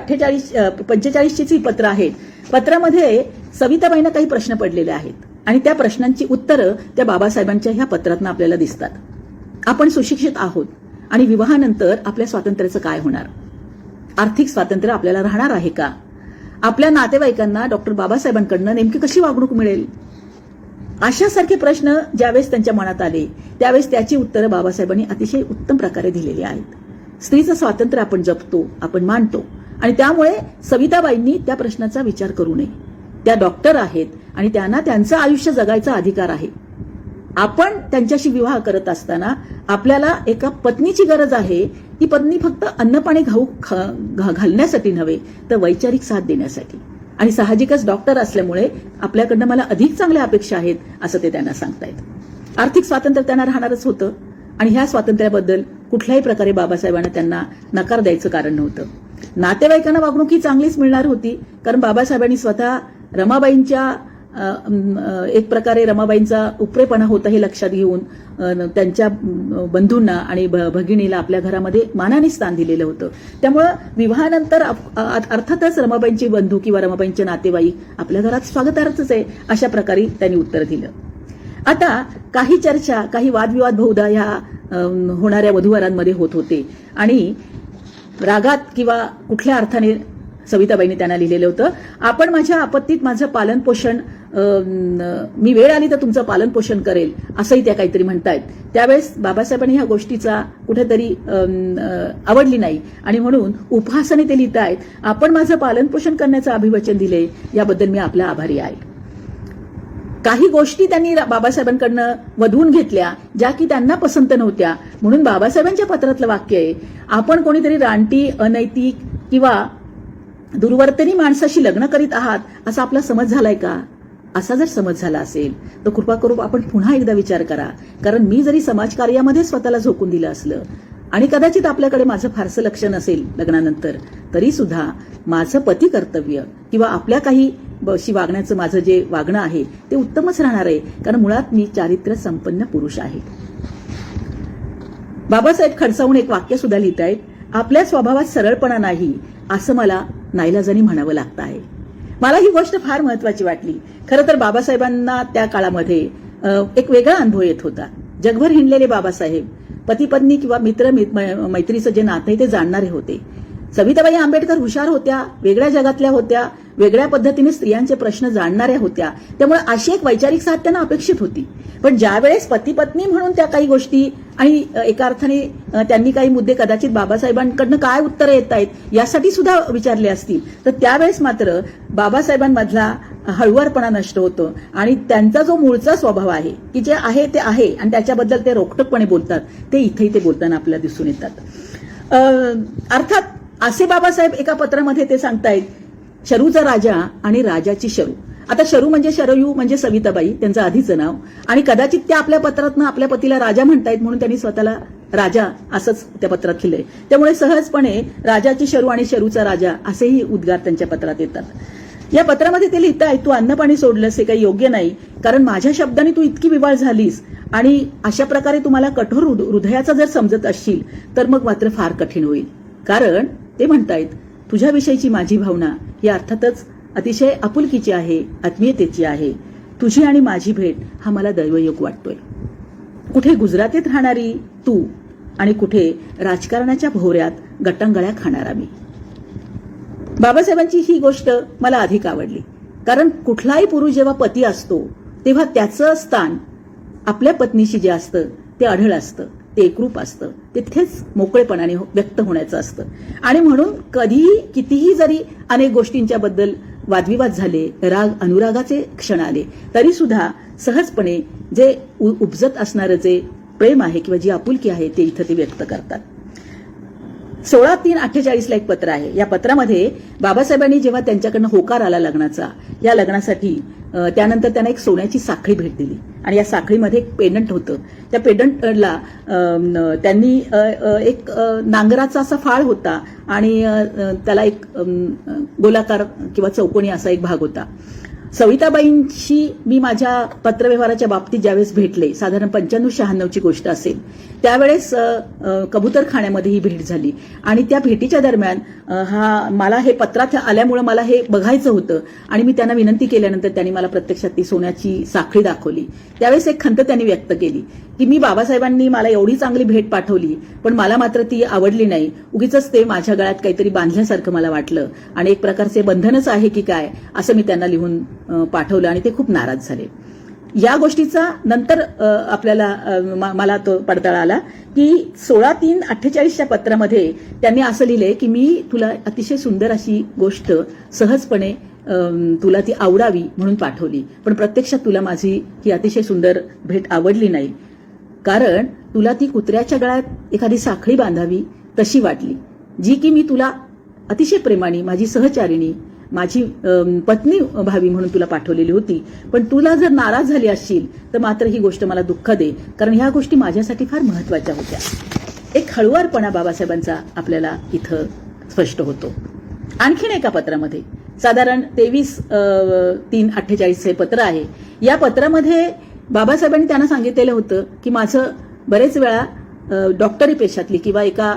45ची जी पत्र आहेत, पत्रामध्ये सविताबाईंना काही प्रश्न पडलेले आहेत आणि त्या प्रश्नांची उत्तरं त्या बाबासाहेबांच्या ह्या पत्रातनं आपल्याला दिसतात. आपण सुशिक्षित आहोत आणि विवाहानंतर आपल्या स्वातंत्र्याचं काय होणार? आर्थिक स्वातंत्र्य आपल्याला राहणार आहे का? आपल्या नातेवाईकांना डॉक्टर बाबासाहेबांकडनं नेमकी कशी वागणूक मिळेल? अशासारखे प्रश्न ज्यावेळेस त्यांच्या मनात आले त्यावेळेस त्याची उत्तरं बाबासाहेबांनी अतिशय उत्तम प्रकारे दिलेली आहेत. स्त्रीचं स्वातंत्र्य आपण जपतो, आपण मानतो आणि त्यामुळे सविताबाईंनी त्या प्रश्नाचा विचार करू नये. त्या डॉक्टर आहेत आणि त्यांना त्यांचं आयुष्य जगायचा अधिकार आहे. आपण त्यांच्याशी विवाह करत असताना आपल्याला एका पत्नीची गरज आहे. ती पत्नी फक्त अन्नपाणी घालण्यासाठी नव्हे तर वैचारिक साथ देण्यासाठी. आणि साहजिकच डॉक्टर असल्यामुळे आपल्याकडनं मला अधिक चांगल्या अपेक्षा आहेत असं ते त्यांना सांगतायत. आर्थिक स्वातंत्र्य त्यांना राहणारच होतं आणि ह्या स्वातंत्र्याबद्दल कुठल्याही प्रकारे बाबासाहेबांना त्यांना नकार द्यायचं कारण नव्हतं. नातेवाईकांना वागणूक ही चांगलीच मिळणार होती कारण बाबासाहेबांनी स्वतः रमाबाईंच्या एक प्रकारे रमाबाईंचा उपरेपणा होता हे लक्षात घेऊन त्यांच्या बंधूंना आणि भगिनीला आपल्या घरामध्ये मानाने स्थान दिलेलं होतं. त्यामुळं विवाहानंतर अर्थातच रमाबाईंचे बंधू किंवा रमाबाईंचे नातेवाईक आपल्या घरात स्वागतार्थच आहे अशा प्रकारे त्यांनी उत्तर दिलं. आता काही चर्चा, काही वादविवाद बहुधा ह्या होणाऱ्या वधूवरांमध्ये होत होते आणि रागात किंवा कुठल्या अर्थाने सविताबाईंनी त्यांना लिहिलेलं होतं, आपण माझ्या आपत्तीत माझं पालनपोषण, मी वेळ आली तर तुमचं पालनपोषण करेल असंही त्या काहीतरी म्हणतायत. त्यावेळेस बाबासाहेबांनी ह्या गोष्टीचा कुठेतरी आवडली नाही आणि म्हणून उपहासाने ते लिहितायत, आपण माझं पालनपोषण करण्याचं अभिवचन दिले याबद्दल मी आपला आभारी आहे. काही गोष्टी त्यांनी बाबासाहेबांकडनं वधवून घेतल्या ज्या की त्यांना पसंत नव्हत्या. म्हणून बाबासाहेबांच्या पत्रातलं वाक्य आहे, आपण कोणीतरी रानटी, अनैतिक किंवा दुर्वर्तनी माणसाशी लग्न करीत आहात असा आपला समज झालाय का? असा जर समज झाला असेल तर कृपा करून आपण पुन्हा एकदा विचार करा. कारण मी जरी समाजकार्यामध्ये स्वतःला झोकून दिलं असलं आणि कदाचित आपल्याकडे माझं फारसं लक्ष नसेल लग्नानंतर, तरी सुद्धा माझं पती कर्तव्य किंवा आपल्या काही शी वागण्याचं माझं जे वागणं आहे ते उत्तमच राहणार आहे. कारण मुळात मी चारित्र्य संपन्न पुरुष आहे. बाबासाहेब खडसावून एक वाक्य सुद्धा लिहितायत, आपल्या स्वभावात सरळपणा नाही असं मला नाईलाजाने म्हणावं लागतं आहे. मला ही गोष्ट फार महत्वाची वाटली. खरं तर बाबासाहेबांना त्या काळामध्ये एक वेगळा अनुभव येत होता. जगभर हिंडलेले बाबासाहेब पती पत्नी किंवा मित्र मैत्रीचं जे नातं आहे ते जाणणारे होते. सविताबाई आंबेडकर हुशार होत्या, वेगळ्या जगातल्या होत्या, वेगळ्या पद्धतीने स्त्रियांचे प्रश्न जाणणाऱ्या होत्या. त्यामुळे अशी एक वैचारिक साथ त्यांना अपेक्षित होती. पण ज्यावेळेस पती पत्नी म्हणून त्या काही गोष्टी आणि एका अर्थाने त्यांनी काही मुद्दे कदाचित बाबासाहेबांकडनं काय उत्तरं येत आहेत यासाठी सुद्धा विचारले असतील, तर त्यावेळेस मात्र बाबासाहेबांमधला हळुवारपणा नष्ट होतो आणि त्यांचा जो मूळचा स्वभाव आहे की जे आहे ते आहे आणि त्याच्याबद्दल ते रोखठोकपणे बोलतात, ते इथेही ते बोलताना आपल्याला दिसून येतात. अर्थात असे बाबासाहेब एका पत्रामध्ये ते सांगतायत, शरूचा राजा आणि राजाची शरू. आता शरू म्हणजे शरयू म्हणजे सविताबाई, त्यांचं आधीचं नाव, आणि कदाचित त्या आपल्या पत्रातनं आपल्या पतीला राजा म्हणतायत म्हणून त्यांनी स्वतःला राजा असंच त्या पत्रात लिहिलंय. त्यामुळे सहजपणे राजाची शरू आणि शरूचा राजा असेही उद्गार त्यांच्या पत्रात येतात. या पत्रामध्ये ते लिहितायत, तू अन्नपाणी सोडलंस हे काही योग्य नाही, कारण माझ्या शब्दाने तू इतकी विवाळ झालीस आणि अशा प्रकारे तुम्हाला कठोर हृदयाचा जर समजत असशील तर मग मात्र फार कठीण होईल. कारण ते म्हणतायत, तुझ्याविषयीची माझी भावना ही अर्थातच अतिशय आपुलकीची आहे, आत्मीयतेची आहे. तुझी आणि माझी भेट हा मला दैवयोग वाटतोय. कुठे गुजरातीत राहणारी तू आणि कुठे राजकारणाच्या भोवऱ्यात गटांगळ्या खाणारा मी. बाबासाहेबांची ही गोष्ट मला अधिक आवडली. कारण कुठलाही पुरुष जेव्हा पती असतो तेव्हा त्याचं स्थान आपल्या पत्नीशी जे असतं ते अढळ असतं, ते एकरूप असतं, तिथेच मोकळेपणाने व्यक्त होण्याचं असतं. आणि म्हणून कधीही कितीही जरी अनेक गोष्टींच्या बद्दल वादविवाद झाले, राग अनुरागाचे क्षण आले, तरी सुद्धा सहजपणे जे उपजत असणारं जे प्रेम आहे किंवा जी आपुलकी आहे ते इथं ते व्यक्त करतात. 16/3/48 ला एक पत्र आहे. या पत्रामध्ये बाबासाहेबांनी जेव्हा त्यांच्याकडनं होकार आला लग्नाचा, या लग्नासाठी त्यानंतर त्यांना एक सोन्याची साखळी भेट दिली आणि या साखळीमध्ये एक पेंडंट होतं. त्या पेंडंटला त्यांनी एक नांगराचा असा फाळ होता आणि त्याला एक गोलाकार किंवा चौकोनी असा एक भाग होता. सविताबाईंशी मी माझ्या पत्रव्यवहाराच्या बाबतीत ज्यावेळेस भेटले, साधारण 95-96 ची गोष्ट असेल, त्यावेळेस कबूतरखान्यामध्ये ही भेट झाली आणि त्या भेटीच्या दरम्यान मला हे पत्रात आल्यामुळे मला हे बघायचं होतं आणि मी त्यांना विनंती केल्यानंतर त्यांनी मला प्रत्यक्षात ती सोन्याची साखळी दाखवली. त्यावेळेस एक खंत त्यांनी व्यक्त केली की मी बाबासाहेबांनी मला एवढी चांगली भेट पाठवली पण मला मात्र ती आवडली नाही, उगीच ते माझ्या गळ्यात काहीतरी बांधल्यासारखं मला वाटलं आणि एक प्रकारचे बंधनच आहे की काय असं मी त्यांना लिहून पाठवलं आणि ते खूप नाराज झाले. या गोष्टीचा नंतर आपल्याला मला तो पडताळा आला की 16/3/48च्या पत्रामध्ये त्यांनी असं लिहिलंय की मी तुला अतिशय सुंदर अशी गोष्ट सहजपणे तुला ती आवडावी म्हणून पाठवली, पण प्रत्यक्षात तुला माझी ही अतिशय सुंदर भेट आवडली नाही, कारण तुला ती कुत्र्याच्या गळ्यात एखादी साखळी बांधावी तशी वाटली, जी की मी तुला अतिशय प्रेमाने माझी सहचारिणी माझी पत्नी भावी म्हणून तुला पाठवलेली होती. पण तुला जर नाराज झाली असशील तर मात्र ही गोष्ट मला दुःख दे, कारण ह्या गोष्टी माझ्यासाठी फार महत्वाच्या होत्या. एक हळुवारपणा बाबासाहेबांचा आपल्याला इथं स्पष्ट होतो. आणखीन एका पत्रामध्ये साधारण 23/3/48 हे पत्र आहे. या पत्रामध्ये बाबासाहेबांनी त्यांना सांगितलेलं होतं की माझं बरेच वेळा डॉक्टरी पेशातली किंवा एका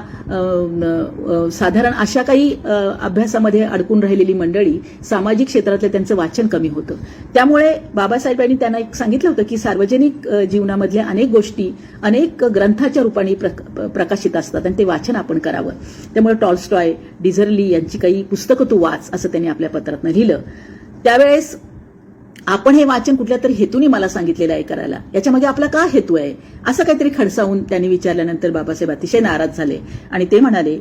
साधारण अशा काही अभ्यासामध्ये अडकून राहिलेली मंडळी, सामाजिक क्षेत्रातलं त्यांचं वाचन कमी होतं. त्यामुळे बाबासाहेबांनी त्यांना एक सांगितलं होतं की सार्वजनिक जीवनामधल्या अनेक गोष्टी अनेक ग्रंथाच्या रूपाने प्रकाशित असतात आणि ते वाचन आपण करावं. त्यामुळे टॉल्स्टॉय, डिझर्ली यांची काही पुस्तकं तू वाच असं त्यांनी आपल्या पत्रात लिहिलं. त्यावेळेस आपण हे वाचन कुठल्या तरी हेतूने मला सांगितलेलं आहे करायला, याच्यामध्ये आपला का हेतू आहे असं काहीतरी खडसावून त्यांनी विचारल्यानंतर बाबासाहेब अतिशय नाराज झाले आणि ते म्हणाले,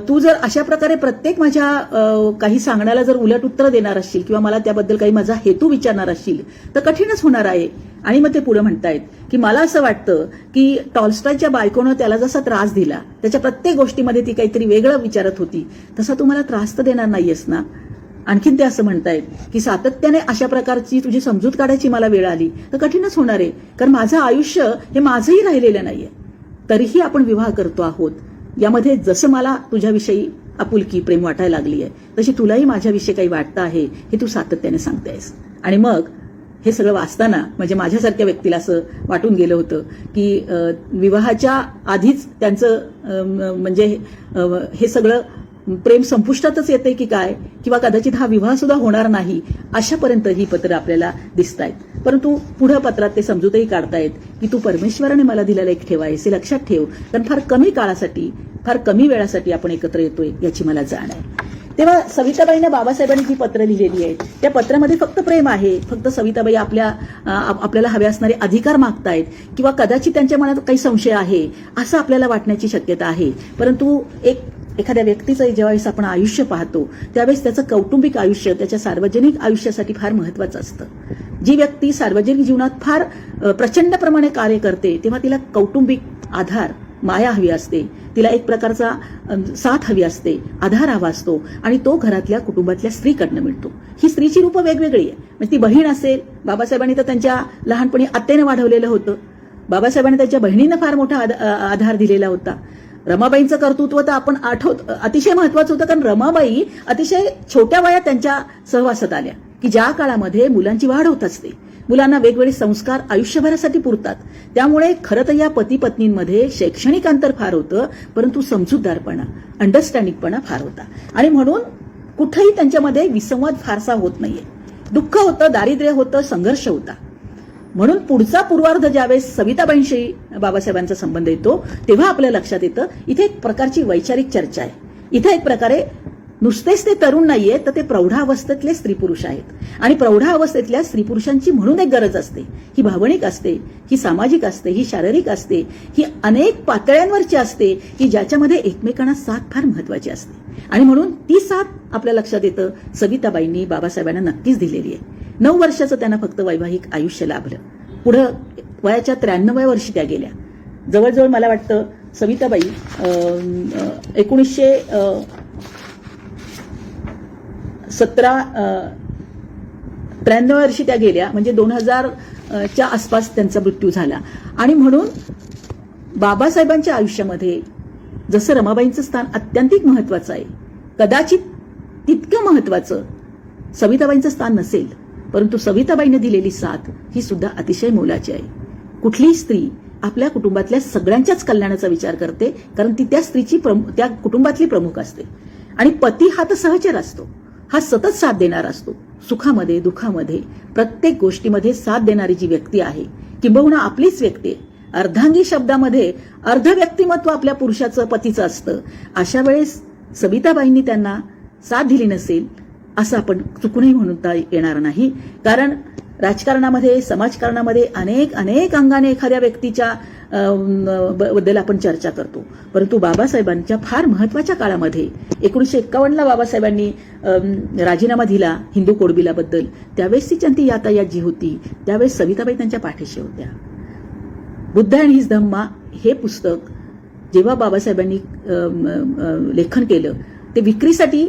तू जर अशा प्रकारे प्रत्येक माझ्या काही सांगण्याला जर उलट उत्तर देणार असशील किंवा मला त्याबद्दल काही माझा हेतू विचारणार असशील तर कठीणच होणार आहे. आणि मग ते पुढे म्हणतायत की मला असं वाटतं की टॉल्स्टॉयच्या बायकोनं त्याला जसा त्रास दिला, त्याच्या प्रत्येक गोष्टीमध्ये ती काहीतरी वेगळं विचारत होती, तसा तू मला त्रास तर देणार नाहीयेस ना. आणखीन ते असं म्हणतायत की सातत्याने अशा प्रकारची तुझी समजूत काढायची मला वेळ आली तर कठीणच होणार आहे, कारण माझं आयुष्य हे माझंही राहिलेलं नाहीये, तरीही आपण विवाह करतो आहोत. यामध्ये जसं मला तुझ्याविषयी आपुलकी प्रेम वाटायला लागली आहे तशी तुलाही माझ्याविषयी काही वाटतं आहे हे तू सातत्याने सांगतेस. आणि मग हे सगळं वाचताना म्हणजे माझ्यासारख्या व्यक्तीला असं वाटून गेलं होतं की विवाहाच्या आधीच त्यांचं म्हणजे हे सगळं प्रेम संपुष्टातच येते की काय, किंवा कदाचित हा विवाह सुद्धा होणार नाही, अशापर्यंत ही पत्र आपल्याला दिसत आहेत. परंतु पुढे पत्रात ते समजूतही काढतायत की तू परमेश्वराने मला दिलेला एक ठेवा आहेस हे लक्षात ठेव, कारण फार कमी काळासाठी फार कमी वेळासाठी आपण एकत्र येतोय याची मला जाण आहे. तेव्हा सविताबाईंना बाबासाहेबांनी जी पत्र लिहिलेली आहेत त्या पत्रामध्ये फक्त प्रेम आहे, फक्त सविताबाई आपल्याला हवे असणारे अधिकार मागतायत किंवा कदाचित त्यांच्या मनात काही संशय आहे असं आपल्याला वाटण्याची शक्यता आहे. परंतु एखाद्या व्यक्तीचं ज्यावेळेस आपण आयुष्य पाहतो त्यावेळेस त्याचं कौटुंबिक आयुष्य त्याच्या सार्वजनिक आयुष्यासाठी फार महत्वाचं असतं. जी व्यक्ती सार्वजनिक जीवनात फार प्रचंड प्रमाणे कार्य करते तेव्हा तिला कौटुंबिक आधार, माया हवी असते, तिला एक प्रकारचा साथ हवी असते, आधार हवा असतो आणि तो घरातल्या कुटुंबातल्या स्त्रीकडनं मिळतो. ही स्त्रीची रूपं वेगवेगळी आहे. म्हणजे ती बहीण असेल, बाबासाहेबांनी तर त्यांच्या लहानपणी आत्याने वाढवलेलं होतं, बाबासाहेबांनी त्यांच्या बहिणींना फार मोठा आधार दिलेला होता. रमाबाईंचं कर्तृत्व तर आपण अतिशय महत्वाचं होतं, कारण रमाबाई अतिशय छोट्या वयात त्यांच्या सहवासात आल्या की ज्या काळामध्ये मुलांची वाढ होत असते, मुलांना वेगवेगळे संस्कार आयुष्यभरासाठी पुरतात. त्यामुळे खरं तर या पती पत्नींमध्ये शैक्षणिक अंतर फार होतं, परंतु समजूतदारपणा, अंडरस्टँडिंगपणा फार होता आणि म्हणून कुठेही त्यांच्यामध्ये विसंवाद फारसा होत नाहीये. दुःख होतं, दारिद्र्य होतं, संघर्ष होता. म्हणून पुढचा पूर्वार्ध ज्यावेळेस सविताबाईंशी बाबासाहेबांचा संबंध येतो तेव्हा आपल्या लक्षात येतं इथे एक प्रकारची वैचारिक चर्चा आहे. इथे एक प्रकारे नुसतेच ते तरुण नाहीये तर ते प्रौढावस्थेतले स्त्री पुरुष आहेत आणि प्रौढावस्थेतल्या स्त्री पुरुषांची म्हणून एक गरज असते. ही भावनिक असते, ही सामाजिक असते, ही शारीरिक असते, ही अनेक पातळ्यांवरची असते की ज्याच्यामध्ये एकमेकांना साथ फार महत्वाची असते आणि म्हणून ती साथ आपल्या लक्षात येतं सविताबाईंनी बाबासाहेबांना नक्कीच दिलेली आहे. 9 वर्षाचं त्यांना फक्त वैवाहिक आयुष्य लाभलं. पुढं वयाच्या 93व्या वर्षी त्या गेल्या. जवळजवळ मला वाटतं सविताबाई 1993 वर्षी त्या गेल्या, म्हणजे 2000च्या आसपास त्यांचा मृत्यू झाला. आणि म्हणून बाबासाहेबांच्या आयुष्यामध्ये जसं रमाबाईंचं स्थान अत्यंतिक महत्वाचं आहे, कदाचित तितकं महत्वाचं सविताबाईंचं स्थान नसेल, परंतु सविताबाईंनी दिलेली साथ ही सुद्धा अतिशय मोलाची आहे. कुठलीही स्त्री आपल्या कुटुंबातल्या सगळ्यांच्याच कल्याणाचा विचार करते, कारण ती त्या स्त्रीची त्या कुटुंबातली प्रमुख असते. आणि पती हा तर सहचर असतो, हा सतत साथ देणारा असतो, सुखामध्ये दुःखामध्ये प्रत्येक गोष्टीमध्ये साथ देणारी जी व्यक्ती आहे, किंबहुना आपलीच व्यक्ती आहे. अर्धांगी शब्दामध्ये अर्ध व्यक्तिमत्व आपल्या पुरुषाचं, पतीचं असतं. अशा वेळेस सविताबाईंनी त्यांना साथ दिली नसेल असं आपण चुकूनही म्हणता येणार नाही, कारण राजकारणामध्ये, समाजकारणामध्ये अनेक अनेक अंगाने एखाद्या व्यक्तीच्या बद्दल आपण चर्चा करतो, परंतु बाबासाहेबांच्या फार महत्वाच्या काळामध्ये 1951ला बाबासाहेबांनी राजीनामा दिला हिंदू कोड बिलाबद्दल. त्यावेळेस त्यांची यातायात जी होती, त्यावेळेस सविताबाई त्यांच्या पाठीशी होत्या. बुद्ध अँड हिज धम्मा हे पुस्तक जेव्हा बाबासाहेबांनी लेखन केलं, ते विक्रीसाठी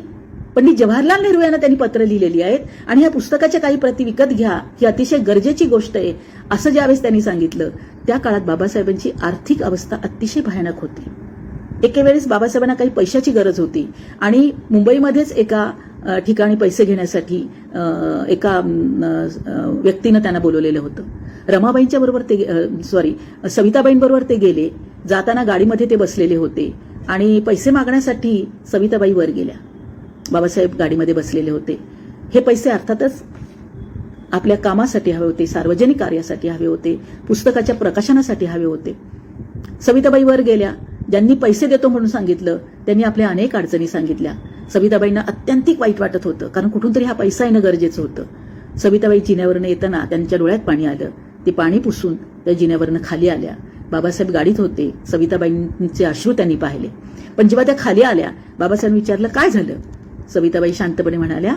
पंडित जवाहरलाल नेहरू यांना त्यांनी पत्र लिहिलेली आहेत आणि या पुस्तकाच्या काही प्रती विकत घ्या, ही अतिशय गरजेची गोष्ट आहे, असं ज्यावेळेस त्यांनी सांगितलं. त्या काळात बाबासाहेबांची आर्थिक अवस्था अतिशय भयानक होती. एके वेळेस बाबासाहेबांना काही पैशाची गरज होती आणि मुंबईमध्येच एका ठिकाणी पैसे घेण्यासाठी एका व्यक्तीनं त्यांना बोलवलेलं होतं. रमाबाईंच्या बरोबर सविताबाईंबरोबर ते गेले. जाताना गाडीमध्ये ते बसलेले होते आणि पैसे मागण्यासाठी सविताबाई वर गेल्या. बाबासाहेब गाडीमध्ये बसलेले होते. हे पैसे अर्थातच आपल्या कामासाठी हवे होते, सार्वजनिक कार्यासाठी हवे होते, पुस्तकाच्या प्रकाशनासाठी हवे होते. सविताबाई वर गेल्या. ज्यांनी पैसे देतो म्हणून सांगितलं त्यांनी आपल्या अनेक अडचणी सांगितल्या. सविताबाईंना अत्यंतिक वाईट वाटत होतं, कारण कुठून तरी हा पैसा येणं गरजेचं होतं. सविताबाई जिन्यावरनं येताना त्यांच्या डोळ्यात पाणी आलं. ते पाणी पुसून त्या जिन्यावरनं खाली आल्या. बाबासाहेब गाडीत होते. सविताबाईंचे अश्रू त्यांनी पाहिले. पण जेव्हा त्या खाली आल्या, बाबासाहेब विचारलं काय झालं. सविताबाई शांतपणे म्हणाल्या,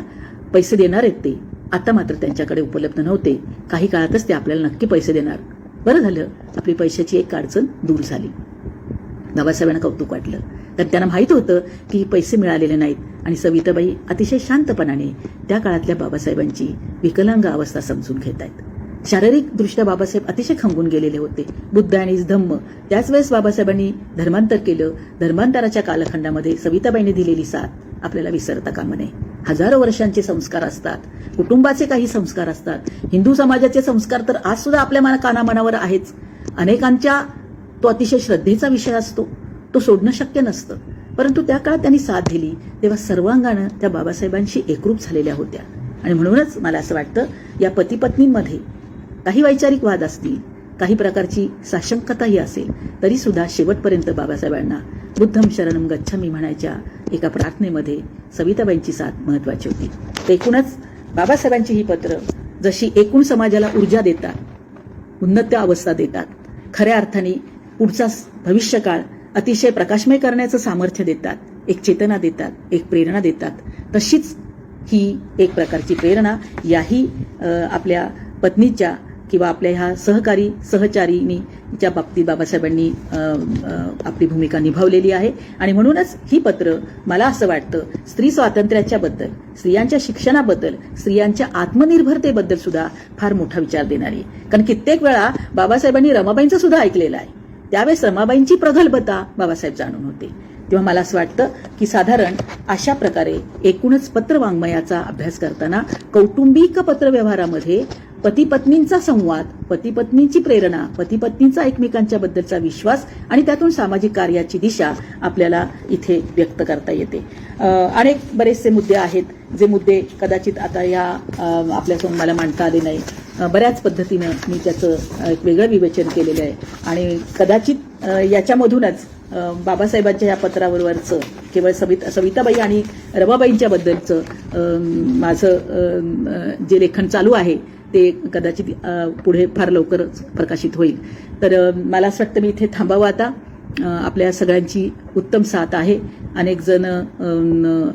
पैसे देणार आहेत ते, आता मात्र त्यांच्याकडे उपलब्ध नव्हते, काही काळातच ते आपल्याला नक्की पैसे देणार. बरं झालं, आपली पैशाची एक अडचण दूर झाली. बाबासाहेबांना कौतुक वाटलं, तर त्यांना माहित होतं की पैसे मिळालेले नाहीत आणि सविताबाई अतिशय शांतपणाने त्या काळातल्या बाबासाहेबांची विकलांग अवस्था समजून घेत आहेत. शारीरिक दृष्ट्या बाबासाहेब अतिशय खंगून गेलेले होते. बुद्ध आणि धम्म, त्याच वेळेस बाबासाहेबांनी धर्मांतर केलं. धर्मांतराच्या कालखंडामध्ये सविताबाईंनी दिलेली साथ आपल्याला विसरता कामा नये. हजारो वर्षांचे संस्कार असतात, कुटुंबाचे काही संस्कार असतात, हिंदू समाजाचे संस्कार तर आज सुद्धा आपल्या कानामनावर आहेच. अनेकांच्या तो अतिशय श्रद्धेचा विषय असतो, तो सोडणं शक्य नसतं. परंतु त्या काळात त्यांनी साथ दिली तेव्हा सर्वांगानं त्या बाबासाहेबांशी एकरूप झालेल्या होत्या. आणि म्हणूनच मला असं वाटतं, या पती पत्नींमध्ये काही वैचारिक वाद असतील, काही प्रकारची साशंकताही असेल, तरी सुद्धा शेवटपर्यंत बाबासाहेबांना बुद्धम शरणम गच्छामी म्हणायच्या एका प्रार्थनेमध्ये सविताबाईंची साथ महत्वाची होती. तर एकूणच बाबासाहेबांची ही पत्र जशी एकूण समाजाला ऊर्जा देतात, उन्नत अवस्था देतात, खऱ्या अर्थाने पुढचा भविष्यकाळ अतिशय प्रकाशमय करण्याचं सामर्थ्य देतात, एक चेतना देतात, एक प्रेरणा देतात, तशीच ही एक प्रकारची प्रेरणा याही आपल्या पत्नीच्या किंवा आपल्या ह्या सहचारीच्या बाबतीत बाबासाहेबांनी आपली भूमिका निभावलेली आहे. आणि म्हणूनच ही पत्र मला असं वाटतं स्त्री स्वातंत्र्याच्या बद्दल, स्त्रियांच्या शिक्षणाबद्दल, स्त्रियांच्या आत्मनिर्भरतेबद्दल सुद्धा फार मोठा विचार देणारी. कारण कित्येक वेळा बाबासाहेबांनी रमाबाईंचं सुद्धा ऐकलेलं आहे. त्यावेळेस रमाबाईंची प्रगल्भता बाबासाहेब जाणून होते. तेव्हा मला असं वाटतं की साधारण अशा प्रकारे एकूणच पत्रवाङ्मयाचा अभ्यास करताना कौटुंबिक पत्रव्यवहारामध्ये पती पत्नींचा संवाद, पती पत्नींची प्रेरणा, पती पत्नींचा एकमेकांच्या बद्दलचा विश्वास आणि त्यातून सामाजिक कार्याची दिशा आपल्याला इथे व्यक्त करता येते. अनेक बरेचसे मुद्दे आहेत, जे मुद्दे कदाचित आता या आपल्यासमोर मला मांडता आले नाही. बऱ्याच पद्धतीनं मी त्याचं एक वेगळं विवेचन केलेलं आहे आणि कदाचित याच्यामधूनच बाबासाहेबांच्या या पत्रावरचं केवळ सविताबाई आणि रमाबाईंच्या बद्दलचं माझं जे लेखन चालू आहे ते कदाचित पुढे फार लवकरच प्रकाशित होईल. तर मला असं वाटतं मी इथे थांबावं आता. आपल्या सगळ्यांची उत्तम साथ आहे. अनेक जण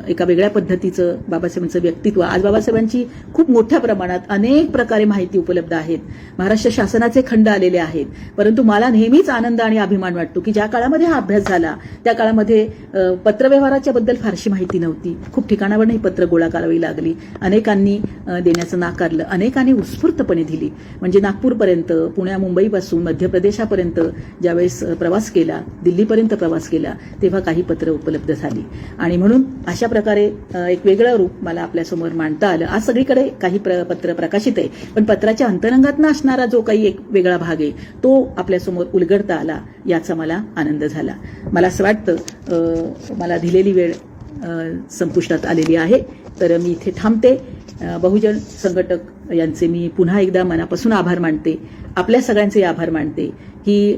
एका वेगळ्या पद्धतीचं बाबासाहेबांचं व्यक्तित्व, आज बाबासाहेबांची खूप मोठ्या प्रमाणात अनेक प्रकारे माहिती उपलब्ध आहेत. महाराष्ट्र शासनाचे खंड आलेले आहेत. परंतु मला नेहमीच आनंद आणि अभिमान वाटतो की ज्या काळामध्ये हा अभ्यास झाला त्या काळामध्ये पत्रव्यवहाराच्या बद्दल फारशी माहिती नव्हती. खूप ठिकाणावरून ही पत्र गोळा करावी लागली. अनेकांनी देण्याचं नाकारलं, अनेकांनी उत्स्फूर्तपणे दिली. म्हणजे नागपूरपर्यंत, पुण्या मुंबईपासून मध्य प्रदेशापर्यंत ज्यावेळेस प्रवास केला, दिल्लीपर्यंत प्रवास केला, तेव्हा काही पत्र उपलब्ध झाली. आणि म्हणून अशा प्रकारे एक वेगळं रूप मला आपल्यासमोर मांडता आलं. आज सगळीकडे काही पत्र प्रकाशित आहे, पण पत्राच्या अंतरंगातनं असणारा जो काही एक वेगळा भाग आहे तो आपल्यासमोर उलगडता आला, याचा मला आनंद झाला. मला असं वाटतं मला दिलेली वेळ संपुष्टात आलेली आहे. तर मी इथे थांबते. बहुजन संघटक यांचे मी पुन्हा एकदा मनापासून आभार मानते. आपल्या सगळ्यांचे आभार मानते. ही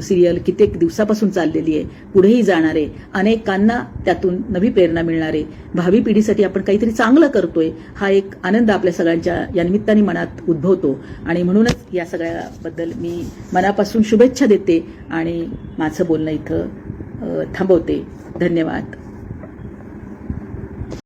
सिरियल कित्येक दिवसापासून चाललेली आहे, पुढेही जाणार आहे. अनेकांना त्यातून नवी प्रेरणा मिळणार आहे. भावी पिढीसाठी आपण काहीतरी चांगलं करतोय हा एक आनंद आपल्या सगळ्यांच्या या निमित्ताने मनात उद्भवतो. आणि म्हणूनच या सगळ्याबद्दल मी मनापासून शुभेच्छा देते आणि माझं बोलणं इथं थांबवते. धन्यवाद.